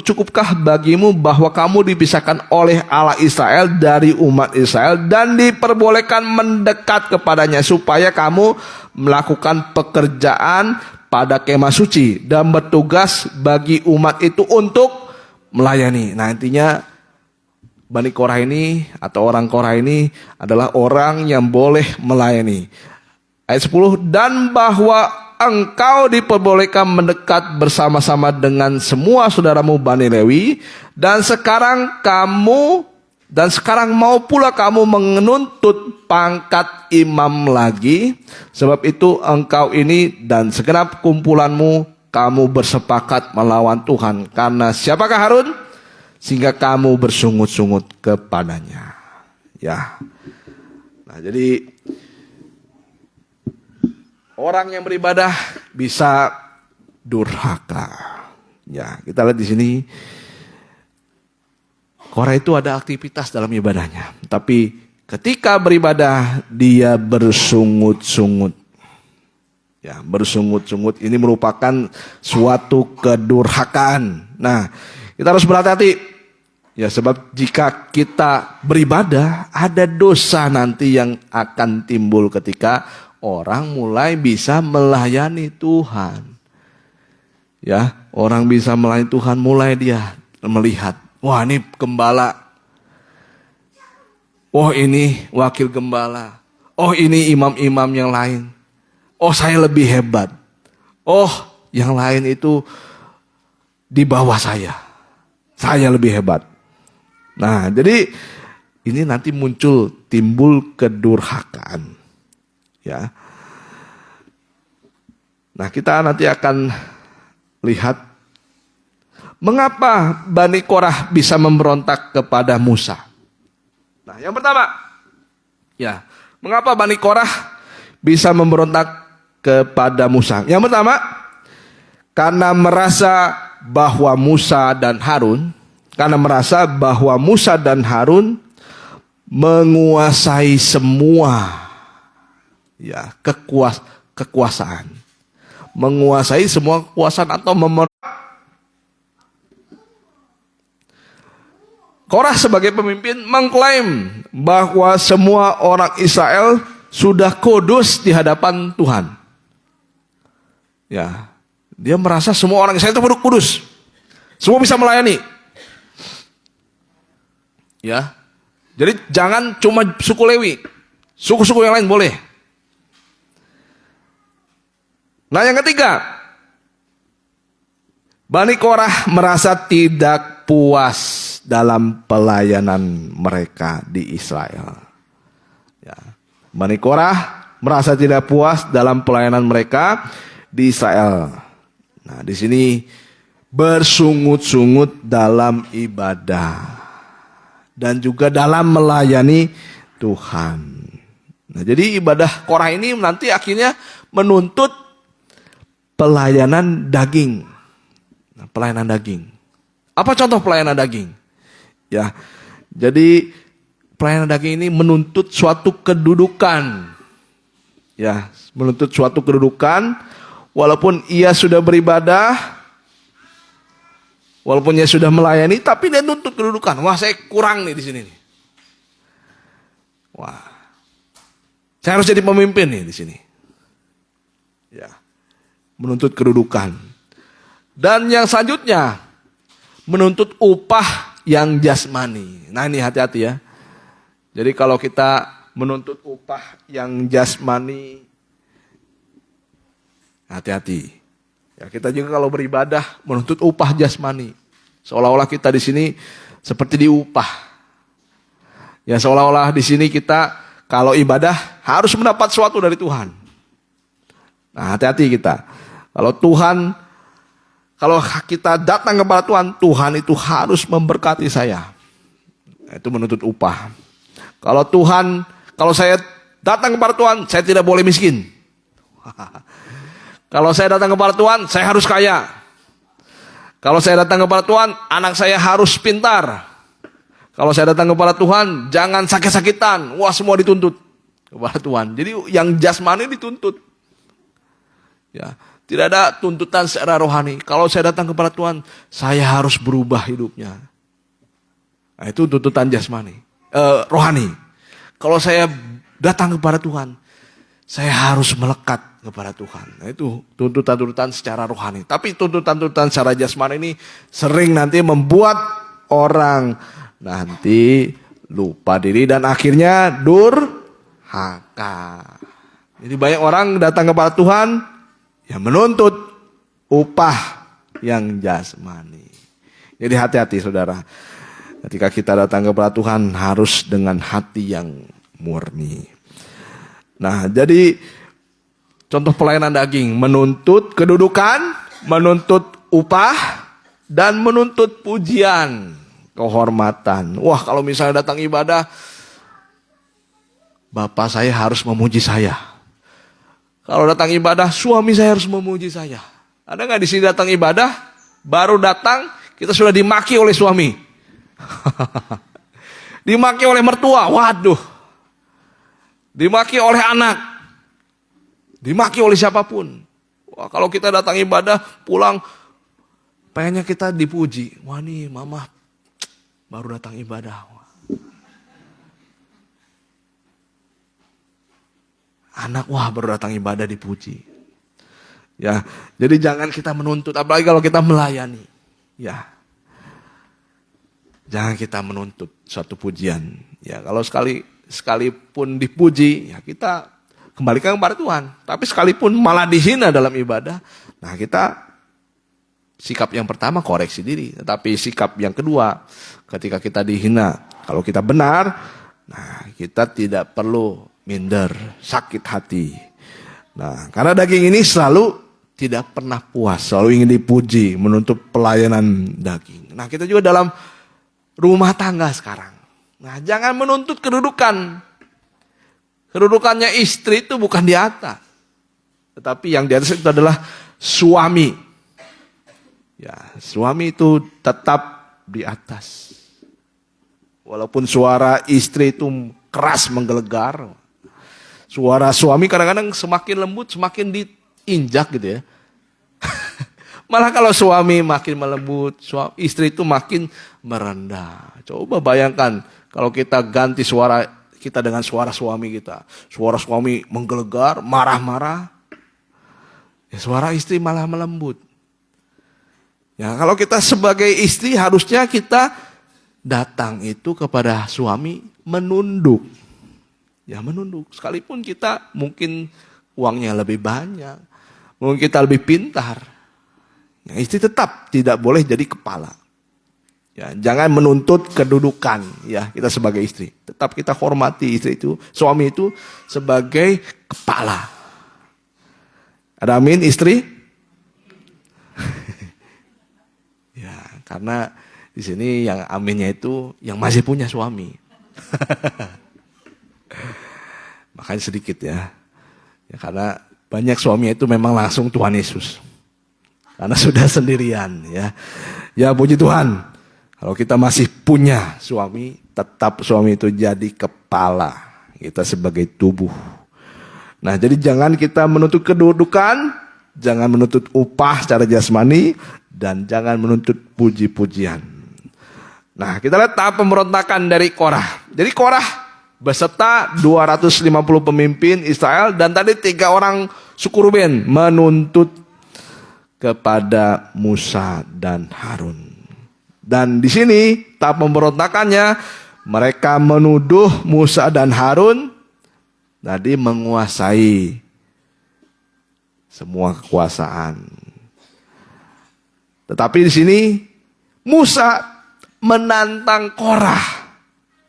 cukupkah bagimu bahwa kamu dipisahkan oleh Allah Israel dari umat Israel dan diperbolehkan mendekat kepadanya supaya kamu melakukan pekerjaan pada kemah suci dan bertugas bagi umat itu untuk melayani. Nah, intinya Bani Korah ini atau orang Korah ini adalah orang yang boleh melayani. Ayat 10, dan bahwa engkau diperbolehkan mendekat bersama-sama dengan semua saudaramu Bani Lewi, dan sekarang mau pula kamu menuntut pangkat imam lagi. Sebab itu engkau ini dan segenap kumpulanmu kamu bersepakat melawan Tuhan. Karena siapakah Harun? Sehingga kamu bersungut-sungut kepadanya. Ya. Nah, jadi orang yang beribadah bisa durhaka. Ya, kita lihat di sini. Korah itu ada aktivitas dalam ibadahnya. Tapi ketika beribadah, dia bersungut-sungut. Ya, bersungut-sungut ini merupakan suatu kedurhakaan. Nah, kita harus berhati-hati. Ya, sebab jika kita beribadah, ada dosa nanti yang akan timbul ketika orang mulai bisa melayani Tuhan. Ya, orang bisa melayani Tuhan, mulai dia melihat, wah ini gembala, oh ini wakil gembala, oh ini imam-imam yang lain, oh saya lebih hebat, oh yang lain itu di bawah saya lebih hebat. Nah, jadi ini nanti timbul kedurhakaan. Ya. Nah, kita nanti akan lihat Mengapa Bani Korah bisa memberontak kepada Musa? Nah, yang pertama, ya, mengapa Bani Korah bisa memberontak kepada Musa? Yang pertama, karena merasa bahwa Musa dan Harun menguasai semua, ya, kekuasaan, menguasai semua kekuasaan atau Korah sebagai pemimpin mengklaim bahwa semua orang Israel sudah kudus di hadapan Tuhan. Ya, dia merasa semua orang Israel itu kudus, semua bisa melayani. Ya, jadi jangan cuma suku Lewi, suku-suku yang lain boleh. Nah, yang ketiga, Bani Korah merasa tidak puas dalam pelayanan mereka di Israel. Ya. Bani Korah merasa tidak puas dalam pelayanan mereka di Israel. Nah, di sini bersungut-sungut dalam ibadah dan juga dalam melayani Tuhan. Nah, jadi ibadah Korah ini nanti akhirnya menuntut pelayanan daging. Nah, pelayanan daging. Apa contoh pelayanan daging? Ya, jadi pelayanan daging ini menuntut suatu kedudukan. Ya, menuntut suatu kedudukan, walaupun ia sudah beribadah, walaupun ia sudah melayani, tapi dia nuntut kedudukan. Wah, saya kurang nih di sini nih. Wah, saya harus jadi pemimpin nih di sini. Ya, menuntut kedudukan. Dan yang selanjutnya, menuntut upah yang jasmani. Nah, ini hati-hati ya. Jadi kalau kita menuntut upah yang jasmani, hati-hati. Ya, kita juga kalau beribadah menuntut upah jasmani. Seolah-olah kita di sini seperti diupah. Ya, seolah-olah di sini kita kalau ibadah harus mendapat sesuatu dari Tuhan. Nah, hati-hati kita. Kalau kita datang kepada Tuhan, Tuhan itu harus memberkati saya. Itu menuntut upah. Kalau saya datang kepada Tuhan, saya tidak boleh miskin. Kalau saya datang kepada Tuhan, saya harus kaya. Kalau saya datang kepada Tuhan, anak saya harus pintar. Kalau saya datang kepada Tuhan, jangan sakit-sakitan. Wah, semua dituntut kepada Tuhan. Jadi yang jasmani dituntut. Ya. Tidak ada tuntutan secara rohani. Kalau saya datang kepada Tuhan, saya harus berubah hidupnya. Nah, itu tuntutan jasmani, rohani. Kalau saya datang kepada Tuhan, saya harus melekat kepada Tuhan. Nah, itu tuntutan-tuntutan secara rohani. Tapi tuntutan-tuntutan secara jasmani ini sering nanti membuat orang nanti lupa diri dan akhirnya durhaka. Jadi banyak orang datang kepada Tuhan, ya menuntut upah yang jasmani. Jadi hati-hati saudara. Ketika kita datang kepada Tuhan harus dengan hati yang murni. Nah, jadi contoh pelayanan daging menuntut kedudukan, menuntut upah, dan menuntut pujian, kehormatan. Wah, kalau misalnya datang ibadah, bapak saya harus memuji saya. Kalau datang ibadah, suami saya harus memuji saya. Ada nggak di sini datang ibadah, baru datang, kita sudah dimaki oleh suami. Dimaki oleh mertua, waduh. Dimaki oleh anak. Dimaki oleh siapapun. Wah, kalau kita datang ibadah, pulang, pengennya kita dipuji. Wah, nih mama baru datang ibadah. Anak, wah baru datang ibadah dipuji. Ya, jadi jangan kita menuntut, apalagi kalau kita melayani. Ya, jangan kita menuntut suatu pujian. Ya, kalau sekalipun dipuji, ya kita kembalikan kepada Tuhan. Tapi sekalipun malah dihina dalam ibadah, nah kita sikap yang pertama koreksi diri. Tetapi sikap yang kedua, ketika kita dihina, kalau kita benar, nah kita tidak perlu minder, sakit hati. Nah, karena daging ini selalu tidak pernah puas, selalu ingin dipuji, menuntut pelayanan daging. Nah, kita juga dalam rumah tangga sekarang. Nah, jangan menuntut kedudukan. Kedudukannya istri itu bukan di atas. Tetapi yang di atas itu adalah suami. Ya, suami itu tetap di atas. Walaupun suara istri itu keras menggelegar. Suara suami kadang-kadang semakin lembut, semakin diinjak gitu ya. Malah kalau suami makin melembut, istri itu makin merendah. Coba bayangkan kalau kita ganti suara kita dengan suara suami kita. Suara suami menggelegar, marah-marah. Ya, suara istri malah melembut. Ya, kalau kita sebagai istri harusnya kita datang itu kepada suami menunduk. Ya, menunduk. Sekalipun kita mungkin uangnya lebih banyak. Mungkin kita lebih pintar. Ya, istri tetap tidak boleh jadi kepala. Ya, jangan menuntut kedudukan ya kita sebagai istri. Tetap kita hormati istri itu, suami itu sebagai kepala. Ada amin istri? Ya, karena di sini yang aminnya itu yang masih punya suami. Makanya sedikit ya. Ya karena banyak suami itu memang langsung Tuhan Yesus. Karena sudah sendirian ya. Ya puji Tuhan. Kalau kita masih punya suami, tetap suami itu jadi kepala. Kita sebagai tubuh. Nah, jadi jangan kita menuntut kedudukan, jangan menuntut upah secara jasmani, dan jangan menuntut puji-pujian. Nah, kita lihat tahap pemberontakan dari Korah. Jadi Korah beserta 250 pemimpin Israel dan tadi 3 orang suku Ruben menuntut kepada Musa dan Harun. Dan di sini tahap pemberontakannya mereka menuduh Musa dan Harun tadi menguasai semua kekuasaan. Tetapi di sini Musa menantang Korah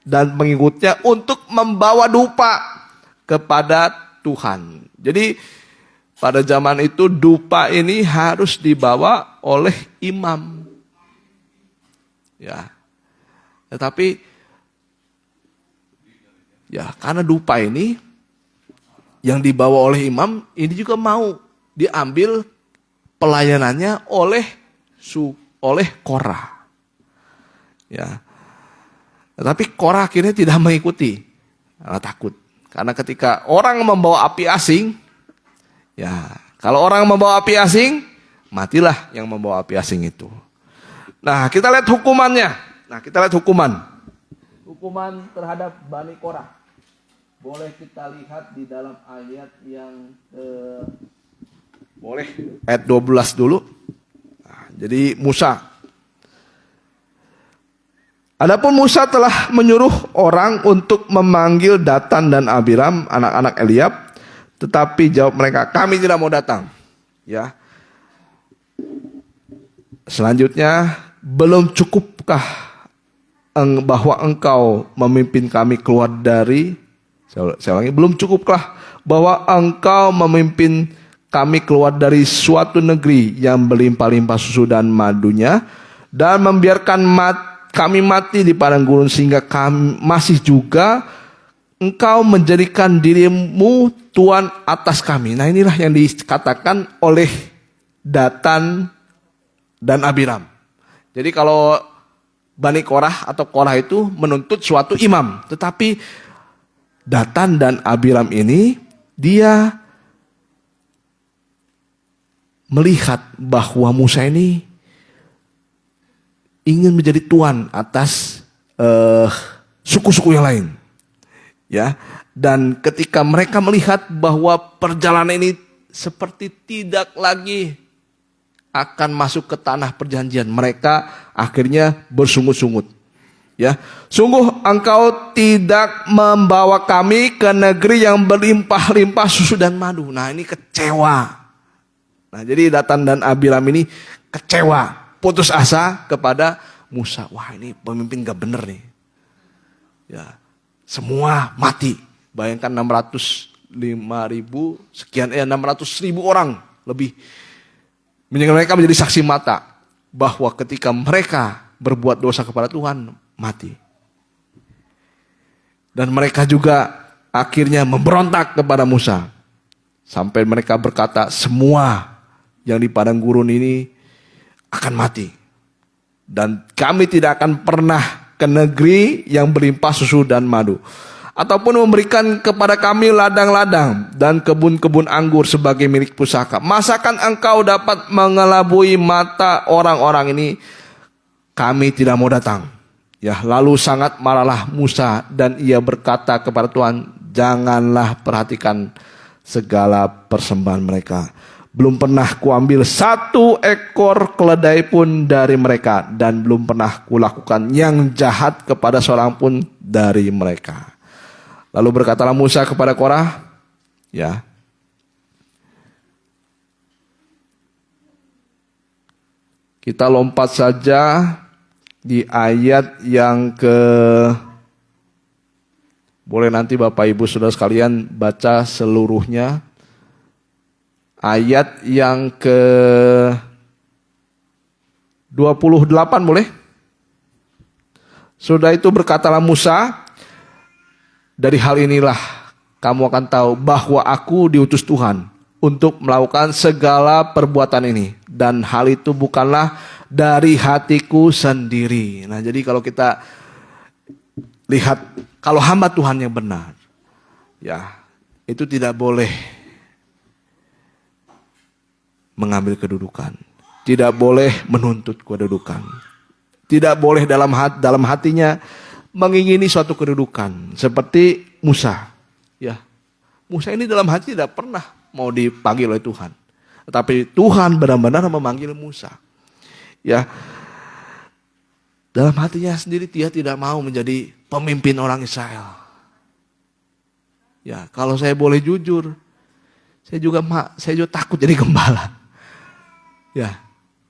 dan pengikutnya untuk membawa dupa kepada Tuhan. Jadi pada zaman itu dupa ini harus dibawa oleh imam. Ya. Tetapi ya karena dupa ini yang dibawa oleh imam ini juga mau diambil pelayanannya oleh Korah. Ya. Tetapi Korah akhirnya tidak mengikuti. Karena takut. Karena ketika orang membawa api asing, ya, kalau orang membawa api asing, matilah yang membawa api asing itu. Nah, kita lihat hukumannya. Nah, kita lihat hukuman. Hukuman terhadap Bani Korah. Boleh kita lihat di dalam ayat yang boleh ayat 12 dulu. Nah, jadi Musa. Adapun Musa telah menyuruh orang untuk memanggil Datan dan Abiram, anak-anak Eliab, tetapi jawab mereka, kami tidak mau datang. Ya. Selanjutnya, belum cukupkah bahwa engkau memimpin kami keluar dari, saya ulangi, belum cukupkah bahwa engkau memimpin kami keluar dari suatu negeri yang berlimpah-limpah susu dan madunya, dan membiarkan kami mati di padang gurun sehingga kami masih juga engkau menjadikan dirimu Tuhan atas kami. Nah, inilah yang dikatakan oleh Datan dan Abiram. Jadi kalau Bani Korah atau Korah itu menuntut suatu imam. Tetapi Datan dan Abiram ini dia melihat bahwa Musa ini ingin menjadi tuan atas suku-suku yang lain. Ya, dan ketika mereka melihat bahwa perjalanan ini seperti tidak lagi akan masuk ke tanah perjanjian, mereka akhirnya bersungut-sungut. Ya, sungguh engkau tidak membawa kami ke negeri yang berlimpah-limpah susu dan madu. Nah, ini kecewa. Nah, jadi Datan dan Abiram ini kecewa, putus asa kepada Musa. Wah, ini pemimpin gak bener nih. Ya, semua mati. Bayangkan 605.000 sekian 600.000 orang lebih Mereka menjadi saksi mata bahwa ketika mereka berbuat dosa kepada Tuhan, mati. Dan mereka juga akhirnya memberontak kepada Musa. Sampai mereka berkata, semua yang di padang gurun ini akan mati. Dan kami tidak akan pernah ke negeri yang berlimpah susu dan madu. Ataupun memberikan kepada kami ladang-ladang dan kebun-kebun anggur sebagai milik pusaka. Masakan engkau dapat mengelabui mata orang-orang ini? Kami tidak mau datang. Ya, lalu sangat marahlah Musa dan ia berkata kepada Tuhan, janganlah perhatikan segala persembahan mereka. Belum pernah kuambil satu ekor keledai pun dari mereka, dan belum pernah kulakukan yang jahat kepada seorang pun dari mereka. Lalu berkatalah Musa kepada Korah, ya, kita lompat saja di ayat yang boleh nanti Bapak Ibu Saudara sekalian baca seluruhnya. Ayat yang 28 boleh? Sudah itu berkatalah Musa, dari hal inilah kamu akan tahu bahwa aku diutus Tuhan untuk melakukan segala perbuatan ini. Dan hal itu bukanlah dari hatiku sendiri. Nah, jadi kalau kita lihat, kalau hamba Tuhan yang benar, ya, itu tidak boleh mengambil kedudukan, tidak boleh menuntut kedudukan, tidak boleh dalam hatinya mengingini suatu kedudukan seperti Musa. Ya, Musa ini dalam hati tidak pernah mau dipanggil oleh Tuhan, tetapi Tuhan benar-benar memanggil Musa. Ya, dalam hatinya sendiri dia tidak mau menjadi pemimpin orang Israel. Ya, kalau saya boleh jujur, saya juga takut jadi gembala. Ya,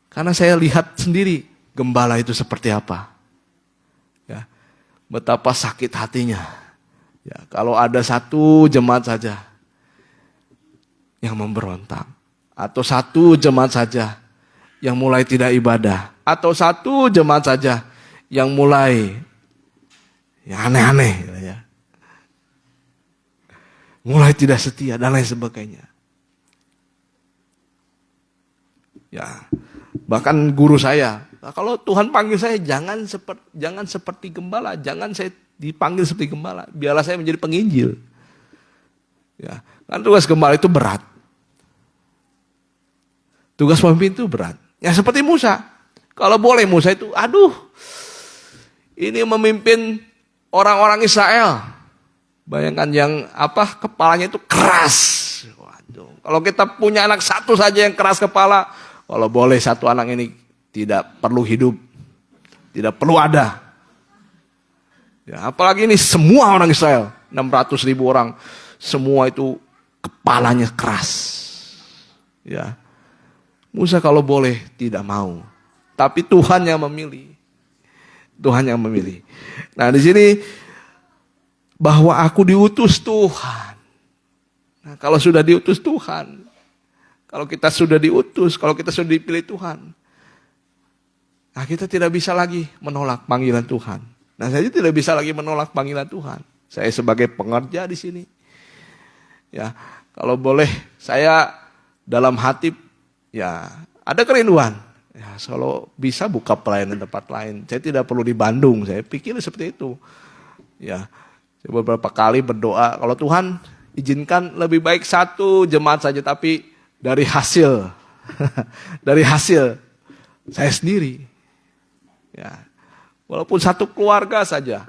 karena saya lihat sendiri gembala itu seperti apa. Ya, betapa sakit hatinya. Ya, kalau ada satu jemaat saja yang memberontak, atau satu jemaat saja yang mulai tidak ibadah, atau satu jemaat saja yang mulai ya aneh-aneh, ya, mulai tidak setia dan lain sebagainya. Ya, bahkan guru saya, kalau Tuhan panggil saya jangan seperti gembala, jangan saya dipanggil seperti gembala, biarlah saya menjadi penginjil. Ya, kan tugas gembala itu berat. Tugas pemimpin itu berat. Ya seperti Musa. Kalau boleh Musa itu, ini memimpin orang-orang Israel. Bayangkan yang kepalanya itu keras. Waduh, kalau kita punya anak satu saja yang keras kepala, kalau boleh satu anak ini tidak perlu hidup, tidak perlu ada. Ya, apalagi ini semua orang Israel, 600.000 orang, semua itu kepalanya keras. Ya, Musa kalau boleh tidak mau, tapi Tuhan yang memilih. Tuhan yang memilih. Nah, di sini bahwa aku diutus Tuhan. Nah, kalau sudah diutus Tuhan, kalau kita sudah diutus, kalau kita sudah dipilih Tuhan, nah kita tidak bisa lagi menolak panggilan Tuhan. Nah, saya tidak bisa lagi menolak panggilan Tuhan. Saya sebagai pengerja di sini, ya, kalau boleh saya dalam hati, ya, ada kerinduan. Ya, kalau bisa buka pelayanan tempat lain. Saya tidak perlu di Bandung. Saya pikir seperti itu. Ya, saya beberapa kali berdoa, kalau Tuhan izinkan lebih baik satu jemaat saja, tapi dari hasil saya sendiri. Ya, walaupun satu keluarga saja.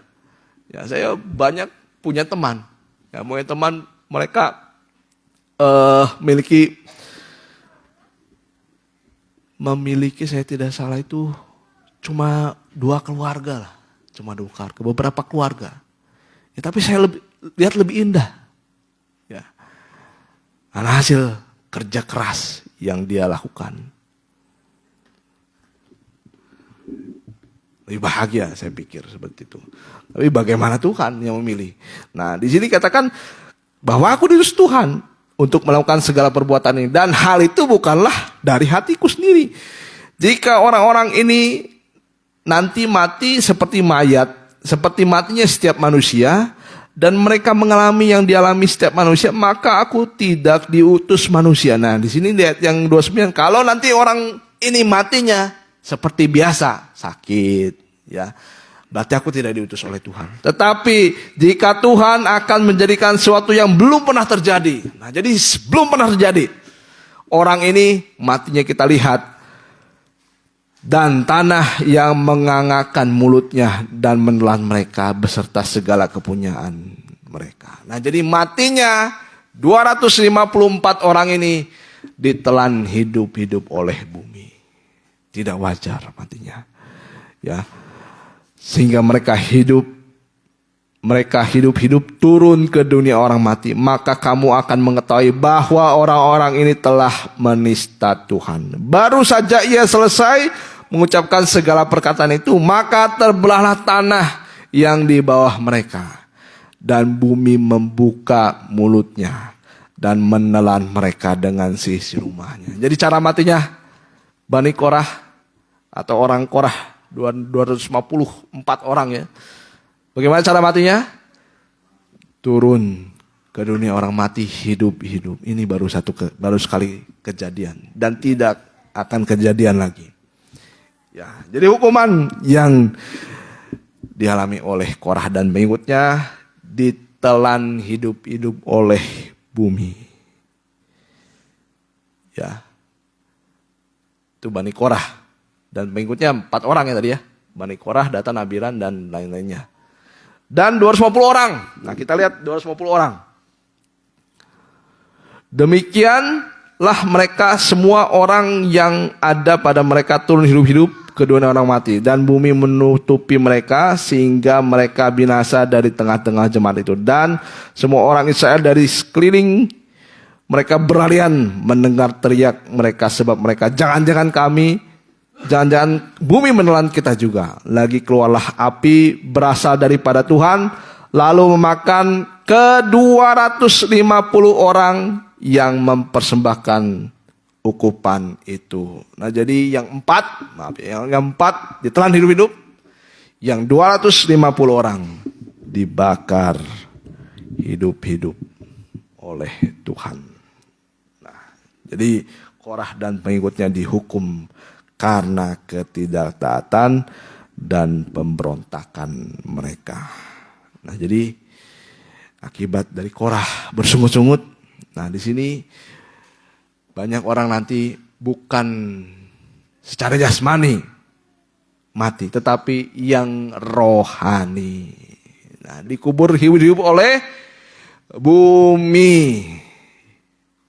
Ya, saya banyak punya teman. Ya, punya teman mereka memiliki, saya tidak salah itu cuma 2 keluarga lah. Cuma 2 keluarga, beberapa keluarga. Ya, tapi saya lihat lebih indah. Ya. Karena hasil kerja keras yang dia lakukan. Lebih bahagia saya pikir seperti itu. Tapi bagaimana Tuhan yang memilih? Nah, di sini katakan bahwa aku diutus Tuhan untuk melakukan segala perbuatan ini. Dan hal itu bukanlah dari hatiku sendiri. Jika orang-orang ini nanti mati seperti mayat, seperti matinya setiap manusia, dan mereka mengalami yang dialami setiap manusia, maka aku tidak diutus manusia. Nah, di sini lihat yang 29, kalau nanti orang ini matinya seperti biasa, sakit, ya, berarti aku tidak diutus oleh Tuhan. Tetapi jika Tuhan akan menjadikan sesuatu yang belum pernah terjadi. Nah, jadi belum pernah terjadi. Orang ini matinya kita lihat. Dan tanah yang mengangakkan mulutnya dan menelan mereka beserta segala kepunyaan mereka. Nah, jadi matinya 254 orang ini ditelan hidup-hidup oleh bumi. Tidak wajar matinya. Ya. Sehingga mereka hidup-hidup turun ke dunia orang mati. Maka kamu akan mengetahui bahwa orang-orang ini telah menista Tuhan. Baru saja ia selesai mengucapkan segala perkataan itu, maka terbelahlah tanah yang di bawah mereka. Dan bumi membuka mulutnya dan menelan mereka dengan sisi rumahnya. Jadi cara matinya Bani Korah atau orang Korah 254 orang ya. Bagaimana cara matinya? Turun ke dunia orang mati hidup-hidup. Ini baru sekali kejadian dan tidak akan kejadian lagi. Ya, jadi hukuman yang dialami oleh Korah dan pengikutnya ditelan hidup-hidup oleh bumi. Ya. Itu Bani Korah dan pengikutnya 4 orang ya tadi ya. Bani Korah, Datan, Abiram dan lain-lainnya. Dan 250 orang. Nah, kita lihat 250 orang. Demikianlah mereka semua orang yang ada pada mereka turun hidup-hidup ke dunia orang mati. Dan bumi menutupi mereka sehingga mereka binasa dari tengah-tengah jemaat itu. Dan semua orang Israel dari sekeliling mereka berlarian mendengar teriak mereka. Sebab mereka, jangan-jangan bumi menelan kita juga. Lagi keluarlah api berasal daripada Tuhan, lalu memakan ke 250 orang yang mempersembahkan ukupan itu. Nah, jadi yang 4 ditelan hidup-hidup, yang 250 orang dibakar hidup-hidup oleh Tuhan. Nah, jadi Korah dan pengikutnya dihukum karena ketidaktaatan dan pemberontakan mereka. Nah, jadi akibat dari Korah bersungut-sungut. Nah, di sini banyak orang nanti bukan secara jasmani mati, tetapi yang rohani. Nah, dikubur hidup-hidup oleh bumi.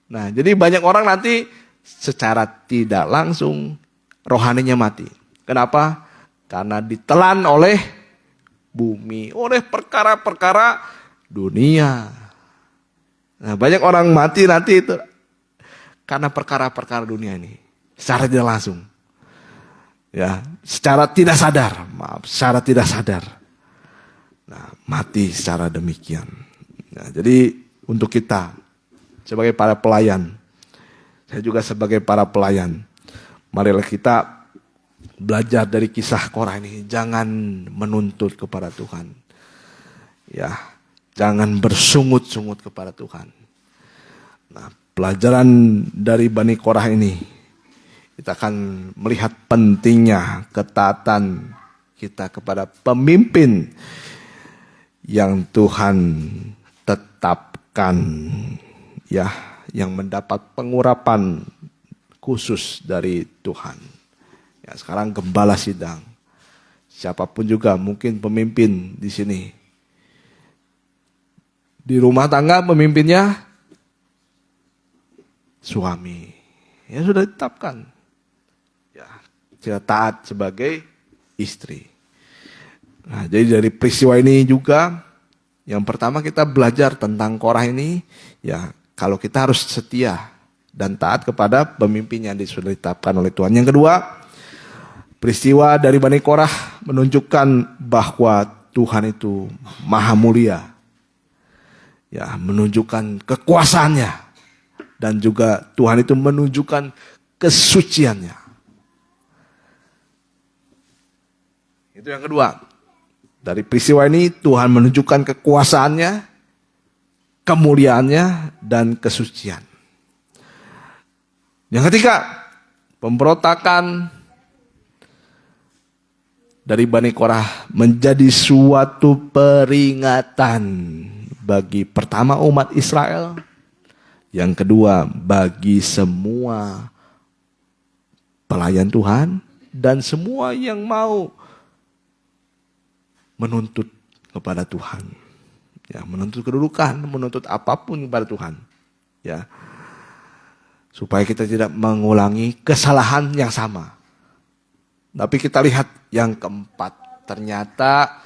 Nah, jadi banyak orang nanti secara tidak langsung rohaninya mati. Kenapa? Karena ditelan oleh bumi, oleh perkara-perkara dunia. Nah, banyak orang mati nanti itu karena perkara-perkara dunia ini. Secara tidak langsung. Ya, secara tidak sadar. Nah, mati secara demikian. Nah, jadi untuk kita sebagai para pelayan, saya juga sebagai para pelayan, marilah kita belajar dari kisah Korah ini. Jangan menuntut kepada Tuhan. Ya, jangan bersungut-sungut kepada Tuhan. Nah, pelajaran dari Bani Korah ini, kita akan melihat pentingnya ketaatan kita kepada pemimpin yang Tuhan tetapkan, ya, yang mendapat pengurapan khusus dari Tuhan. Ya, sekarang gembala sidang, siapapun juga mungkin pemimpin di sini. Di rumah tangga pemimpinnya suami, ya sudah ditetapkan. Ya, kita taat sebagai istri. Nah, jadi dari peristiwa ini juga, yang pertama kita belajar tentang Korah ini, ya kalau kita harus setia dan taat kepada pemimpin yang sudah ditetapkan oleh Tuhan. Yang kedua, peristiwa dari Bani Korah menunjukkan bahwa Tuhan itu maha mulia. Ya, menunjukkan kekuasaannya. Dan juga Tuhan itu menunjukkan kesuciannya. Itu yang kedua. Dari peristiwa ini Tuhan menunjukkan kekuasaannya, kemuliaannya, dan kesucian. Yang ketiga, pemberontakan dari Bani Korah menjadi suatu peringatan bagi pertama umat Israel, yang kedua bagi semua pelayan Tuhan dan semua yang mau menuntut kepada Tuhan, ya, menuntut kedudukan, menuntut apapun kepada Tuhan, ya, supaya kita tidak mengulangi kesalahan yang sama. Tapi kita lihat yang keempat, ternyata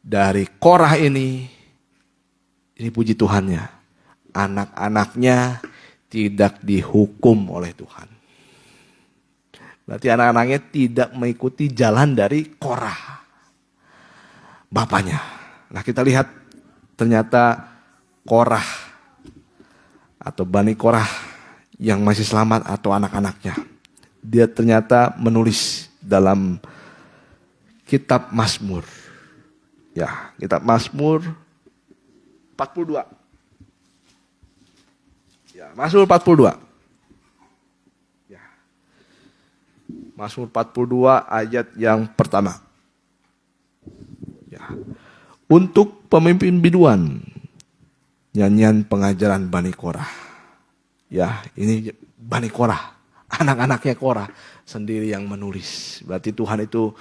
dari Korah ini puji Tuhannya, anak-anaknya tidak dihukum oleh Tuhan. Berarti anak-anaknya tidak mengikuti jalan dari Korah, bapaknya. Nah, kita lihat ternyata Korah atau Bani Korah yang masih selamat atau anak-anaknya, dia ternyata menulis dalam kitab Mazmur. Ya, kitab Mazmur 42. Ya, Mazmur 42. Ya. Mazmur 42 ayat yang pertama. Ya. Untuk pemimpin biduan, nyanyian pengajaran Bani Korah. Ya, ini Bani Korah. Anak-anaknya Korah sendiri yang menulis. Berarti Tuhan itu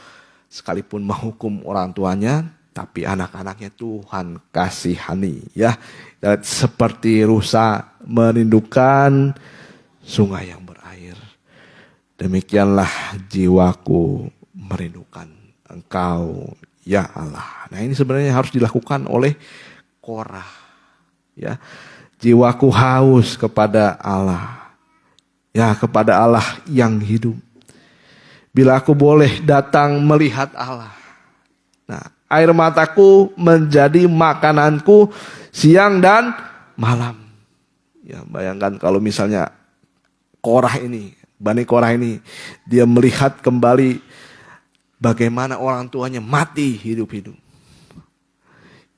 sekalipun menghukum orang tuanya, tapi anak-anaknya Tuhan kasihani. Ya, seperti rusa merindukan sungai yang berair, demikianlah jiwaku merindukan Engkau, ya Allah. Nah, ini sebenarnya harus dilakukan oleh Korah. Ya, jiwaku haus kepada Allah. Ya, kepada Allah yang hidup. Bila aku boleh datang melihat Allah. Nah, air mataku menjadi makananku siang dan malam. Ya, bayangkan kalau misalnya Korah ini, Bani Korah ini, dia melihat kembali bagaimana orang tuanya mati hidup-hidup.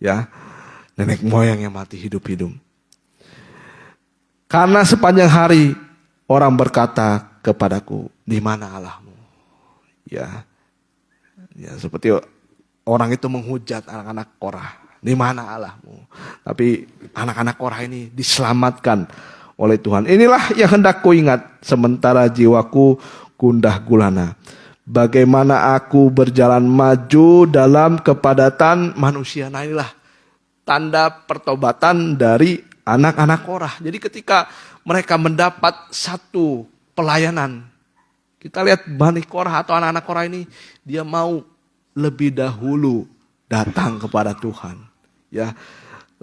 Ya, nenek moyangnya mati hidup-hidup. Karena sepanjang hari orang berkata kepadaku, di mana Allahmu? Ya, seperti orang itu menghujat anak-anak Korah, di mana Allahmu? Tapi anak-anak Korah ini diselamatkan oleh Tuhan. Inilah yang hendak ku ingat sementara jiwaku gundah gulana. Bagaimana aku berjalan maju dalam kepadatan manusia. Nah, inilah tanda pertobatan dari anak-anak Korah. Jadi ketika mereka mendapat satu pelayanan, kita lihat Bani Korah atau anak-anak Korah ini, dia mau lebih dahulu datang kepada Tuhan. Ya,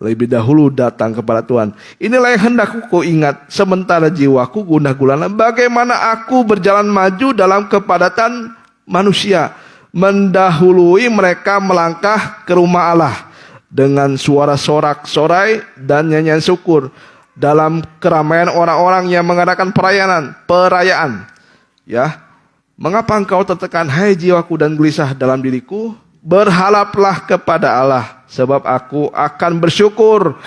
lebih dahulu datang kepada Tuhan. Inilah yang hendak ku ingat sementara jiwaku gundah gulana. Bagaimana aku berjalan maju dalam kepadatan manusia, mendahului mereka melangkah ke rumah Allah dengan suara sorak-sorai dan nyanyian syukur dalam keramaian orang-orang yang mengadakan perayaan. Ya, mengapa engkau tertekan, hai jiwaku, dan gelisah dalam diriku? Berharaplah kepada Allah, sebab aku akan bersyukur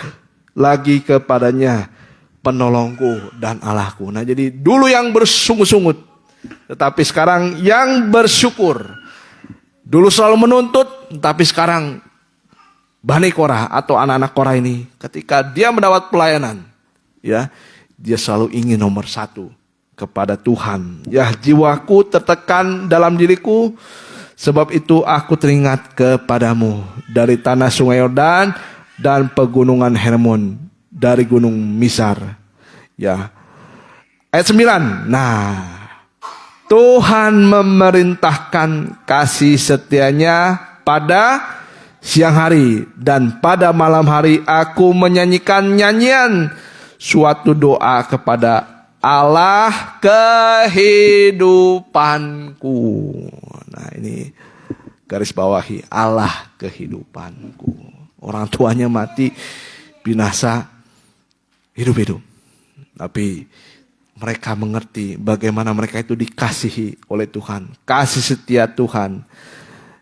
lagi kepadanya, penolongku dan Allahku. Nah, jadi dulu yang bersungut-sungut, tetapi sekarang yang bersyukur. Dulu selalu menuntut, tapi sekarang Bani Korah atau anak-anak Korah ini, ketika dia mendapat pelayanan, ya, dia selalu ingin nomor satu kepada Tuhan. Ya, jiwaku tertekan dalam diriku, sebab itu aku teringat kepadamu dari tanah sungai Yordan dan pegunungan Hermon, dari gunung Misar. Ya, ayat 9. Nah, Tuhan memerintahkan kasih setianya pada siang hari, dan pada malam hari aku menyanyikan nyanyian suatu doa kepada Allah kehidupanku. Nah, ini garis bawahi, Allah kehidupanku. Orang tuanya mati, binasa, hidup-hidup. Tapi mereka mengerti bagaimana mereka itu dikasihi oleh Tuhan. Kasih setia Tuhan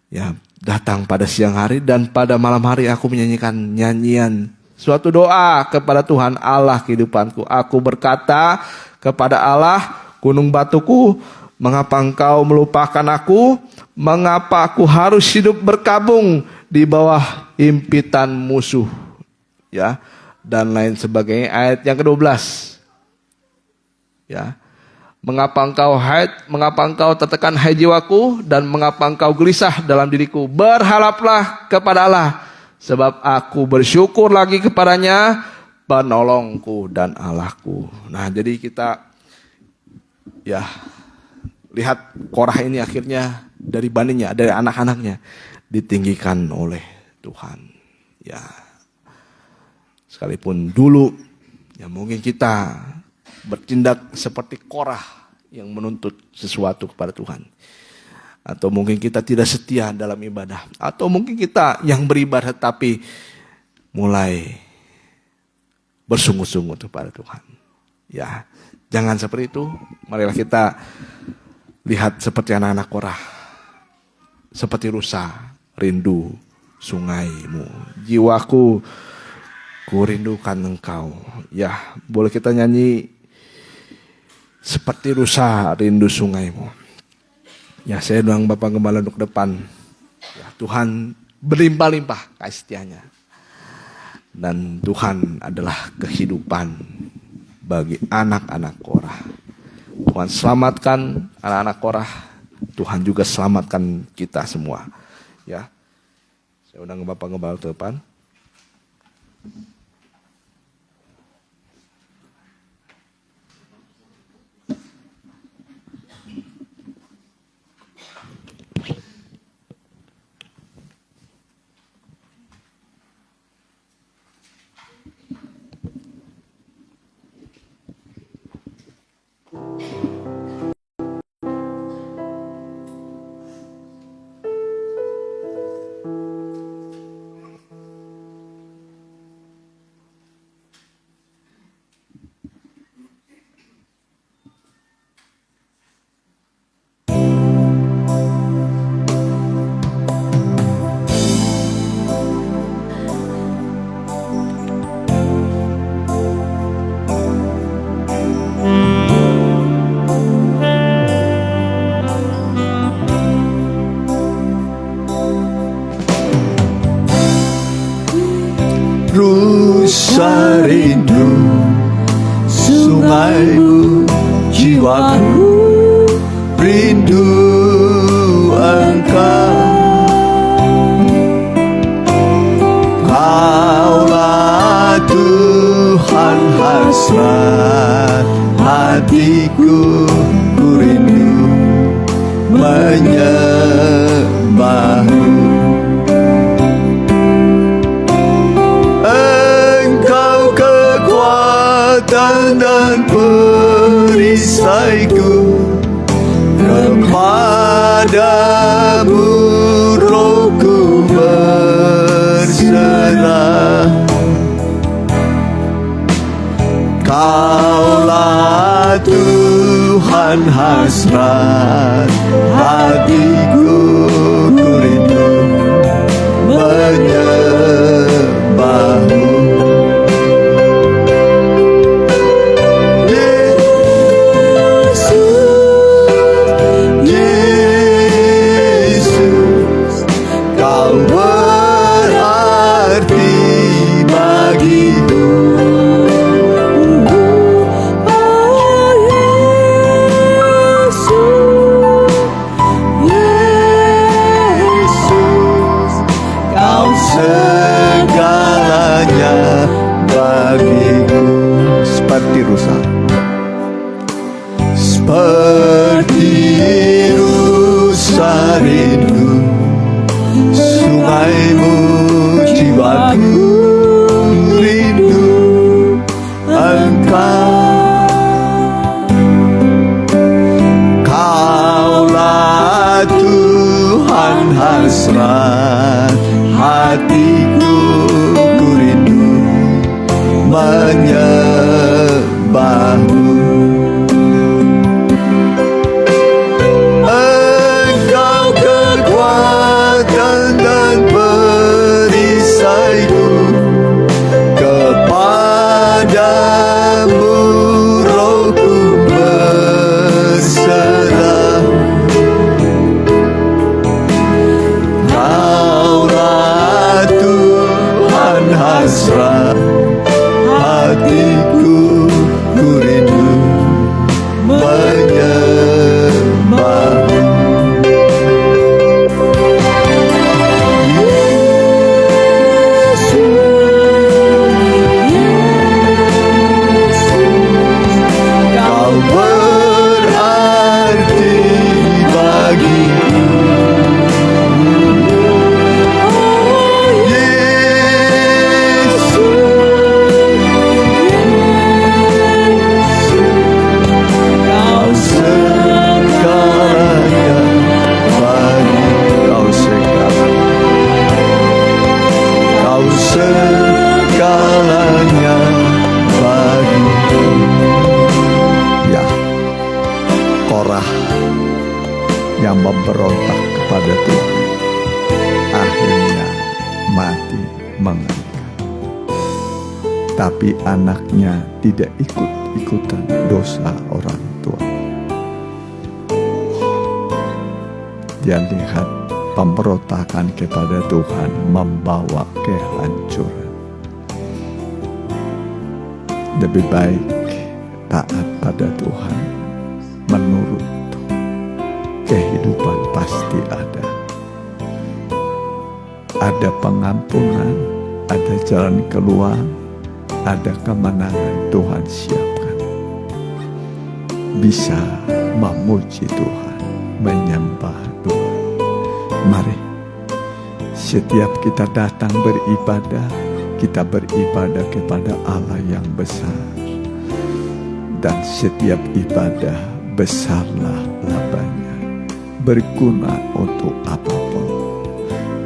ya datang pada siang hari, dan pada malam hari aku menyanyikan nyanyian suatu doa kepada Tuhan Allah kehidupanku. Aku berkata kepada Allah, gunung batuku, mengapa engkau melupakan aku? Mengapa aku harus hidup berkabung di bawah impitan musuh? Ya, dan lain sebagainya. Ayat yang ke-12. Ya. Mengapa engkau tertekan hai jiwaku, dan mengapa engkau gelisah dalam diriku? Berharaplah kepada Allah, sebab aku bersyukur lagi kepadanya, penolongku dan Allahku. Nah, jadi kita ya lihat Korah ini akhirnya dari baninya, dari anak-anaknya ditinggikan oleh Tuhan. Ya, sekalipun dulu ya mungkin kita bertindak seperti Korah yang menuntut sesuatu kepada Tuhan, atau mungkin kita tidak setia dalam ibadah, atau mungkin kita yang beribadah tapi mulai bersungguh-sungguh kepada Tuhan. Ya, jangan seperti itu. Marilah kita lihat seperti anak-anak Korah, seperti rusa rindu sungaimu. Jiwaku kurindukan engkau. Ya, boleh kita nyanyi seperti rusa rindu sungaimu. Ya, saya doang Bapak Gembala untuk depan. Ya, Tuhan berlimpah-limpah kasih setianya. Dan Tuhan adalah kehidupan bagi anak-anak Korah. Tuhan selamatkan anak-anak Korah. Tuhan juga selamatkan kita semua. Ya, saya undang Bapak Gembala ke depan. Rusa rindu sungaimu, jiwaku rindu engkau. Kaulah Tuhan hasrat hatiku, ku rindu menyembahmu. Dan perisaiku, kepadamu rohku berserah. Kaulah Tuhan hasrat hatiku, ku rindu menyembahmu. Seperti rusa, seperti rusa rindu sungaimu, jiwaku rindu engkau. Kaulah Tuhan hasrat hatiku, ku rindu menyembahmu. tapi anaknya tidak ikut-ikutan dosa orang tua. Dia lihat pemberontakan kepada Tuhan membawa kehancuran. Lebih baik taat pada Tuhan, menurut kehidupan pasti ada. Ada pengampunan, ada jalan keluar, ada kemenangan Tuhan siapkan. Bisa memuji Tuhan, menyembah Tuhan. Mari, setiap kita datang beribadah, kita beribadah kepada Allah yang besar. Dan setiap ibadah besarlah labanya, berguna untuk apapun.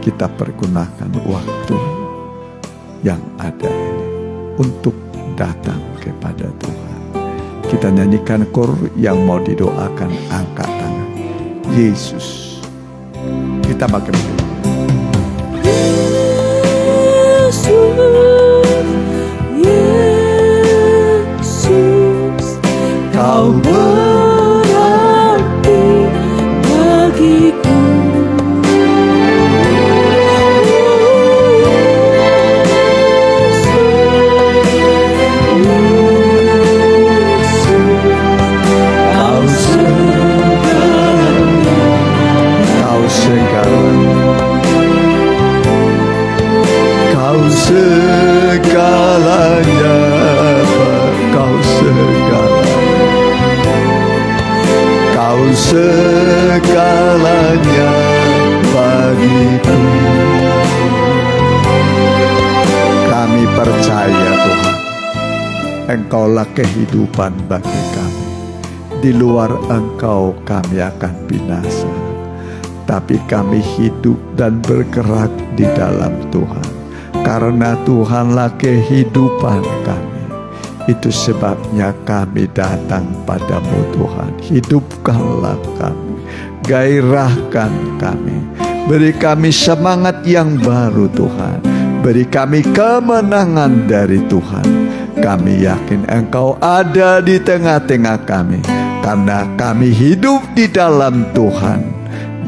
Kita pergunakan waktu yang ada ini untuk datang kepada Tuhan. Kita nyanyikan kor yang mau didoakan, angkat tangan. Yesus. Kita pakai Yesus, Kau berarti bagiku. Segalanya, Kau segalanya bagiku. Kami percaya Tuhan, Engkaulah kehidupan bagi kami. Di luar Engkau kami akan binasa, tapi kami hidup dan bergerak di dalam Tuhan. Karena Tuhanlah kehidupan kami. Itu sebabnya kami datang padamu Tuhan. Hidupkanlah kami, gairahkan kami, beri kami semangat yang baru Tuhan. Beri kami kemenangan dari Tuhan. Kami yakin Engkau ada di tengah-tengah kami, karena kami hidup di dalam Tuhan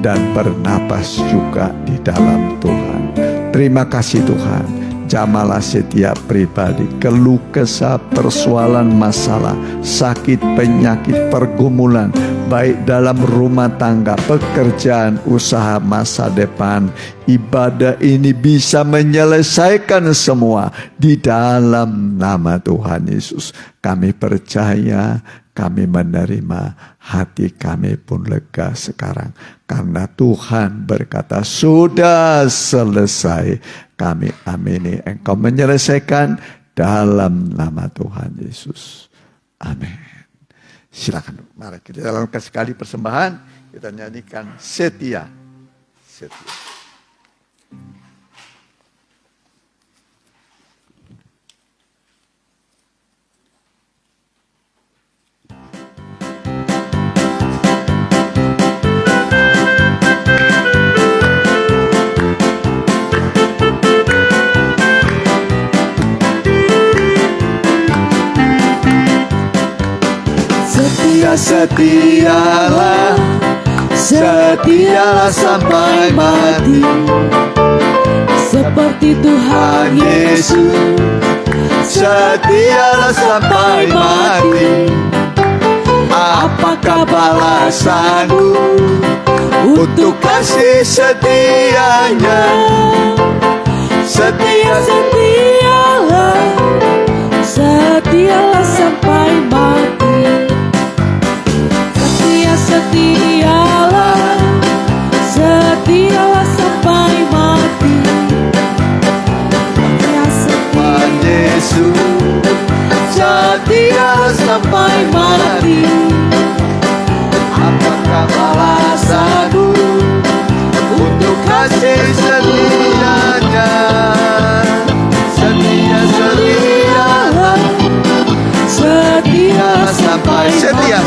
dan bernapas juga di dalam Tuhan. Terima kasih Tuhan. Jamalah setiap pribadi, keluh kesah, persoalan, masalah, sakit, penyakit, pergumulan, baik dalam rumah tangga, pekerjaan, usaha, masa depan. Ibadah ini bisa menyelesaikan semua di dalam nama Tuhan Yesus. Kami percaya, kami menerima, hati kami pun lega sekarang. Karena Tuhan berkata, sudah selesai. Kami amini Engkau menyelesaikan dalam nama Tuhan Yesus. Amin. Silakan, mari kita jalankan sekali persembahan. Kita nyanyikan setia. Setia. Setialah, setialah sampai mati, seperti Tuhan Yesus. Setialah sampai mati. Apakah balasanku untuk kasih setianya? Setialah, setialah sampai mati. Setialah, setialah sampai mati. Tuhan Yesus, setialah sampai mati. Apakah balasanku untuk kasih setianya? Setialah, Setialah sampai setia.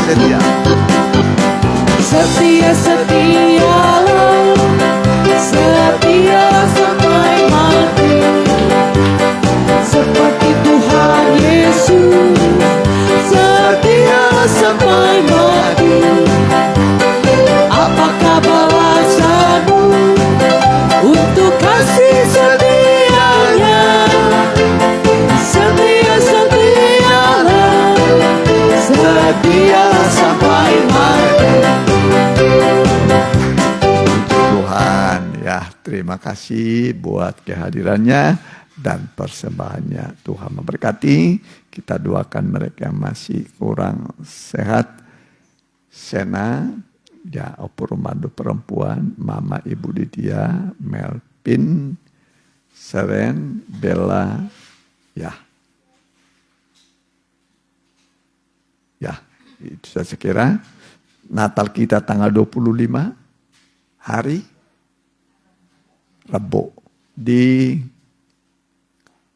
Setialah, setialah sampai mati. Seperti Tuhan sampai mati. Apakah balasanmu untuk kasih setianya? Setia-setialah, setia sampai mati. Tuhan ya, terima kasih buat kehadirannya dan persembahannya. Tuhan memberkati. Kita doakan mereka yang masih kurang sehat. Sena, ya, opor mandu perempuan, Mama Ibu Lydia, Melvin, Seren, Bella, ya. Ya, itu saya kira. Natal kita tanggal 25 hari Rabu di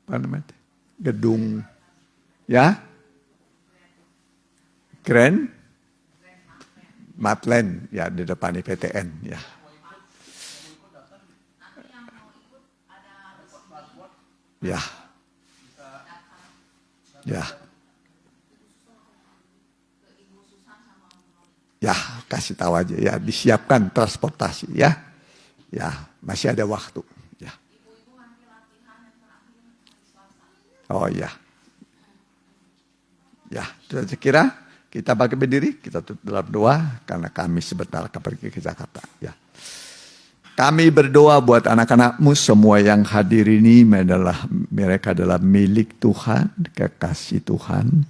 apa namanya? Gedung ya Grand Matland ya di depan IPTN ya. Ya. Ya. Ya, kasih tahu aja ya, disiapkan transportasi ya. Ya, masih ada waktu ya. Oh ya. Ya, sudah saya kira kita bagi berdiri, kita tutup dalam doa karena kami sebentar akan pergi ke Jakarta ya. Kami berdoa buat anak-anakmu semua yang hadir ini mereka adalah milik Tuhan, kekasih Tuhan.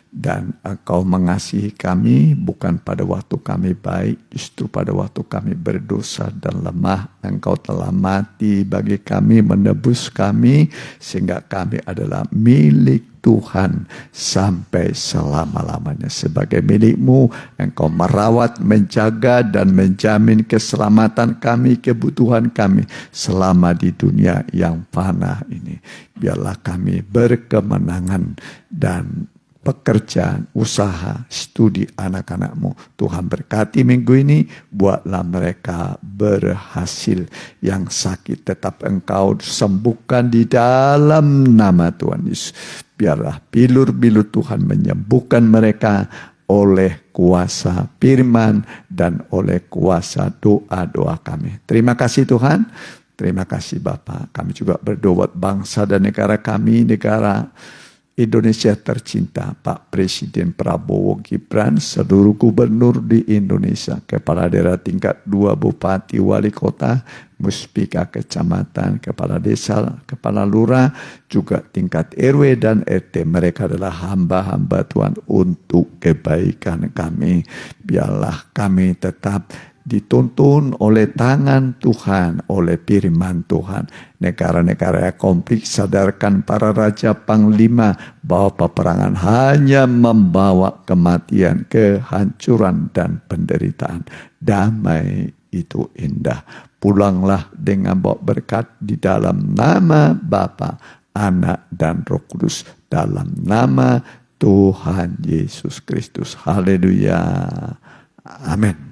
Dan Engkau mengasihi kami bukan pada waktu kami baik, justru pada waktu kami berdosa dan lemah. Engkau telah mati bagi kami, menebus kami, sehingga kami adalah milik Tuhan sampai selama-lamanya. Sebagai milikmu, Engkau merawat, menjaga, dan menjamin keselamatan kami, kebutuhan kami selama di dunia yang fana ini. Biarlah kami berkemenangan dan pekerjaan, usaha, studi anak-anakmu. Tuhan berkati minggu ini, buatlah mereka berhasil. Yang sakit tetap Engkau sembuhkan di dalam nama Tuhan Yesus. Biarlah bilur-bilur Tuhan menyembuhkan mereka oleh kuasa firman dan oleh kuasa doa-doa kami. Terima kasih Tuhan. Terima kasih Bapa. Kami juga berdoa buat bangsa dan negara kami, negara Indonesia tercinta, Pak Presiden Prabowo Gibran, seluruh gubernur di Indonesia, kepala daerah tingkat 2, bupati, wali kota, muspika kecamatan, kepala desa, kepala lurah, juga tingkat RW dan RT. Mereka adalah hamba-hamba Tuhan untuk kebaikan kami. Biarlah kami tetap dituntun oleh tangan Tuhan, oleh firman Tuhan. Negara-negara yang konflik, sadarkan para raja panglima bahwa peperangan hanya membawa kematian, kehancuran, dan penderitaan. Damai itu indah. Pulanglah dengan bawa berkat di dalam nama Bapa, Anak, dan Roh Kudus. Dalam nama Tuhan Yesus Kristus. Haleluya. Amin.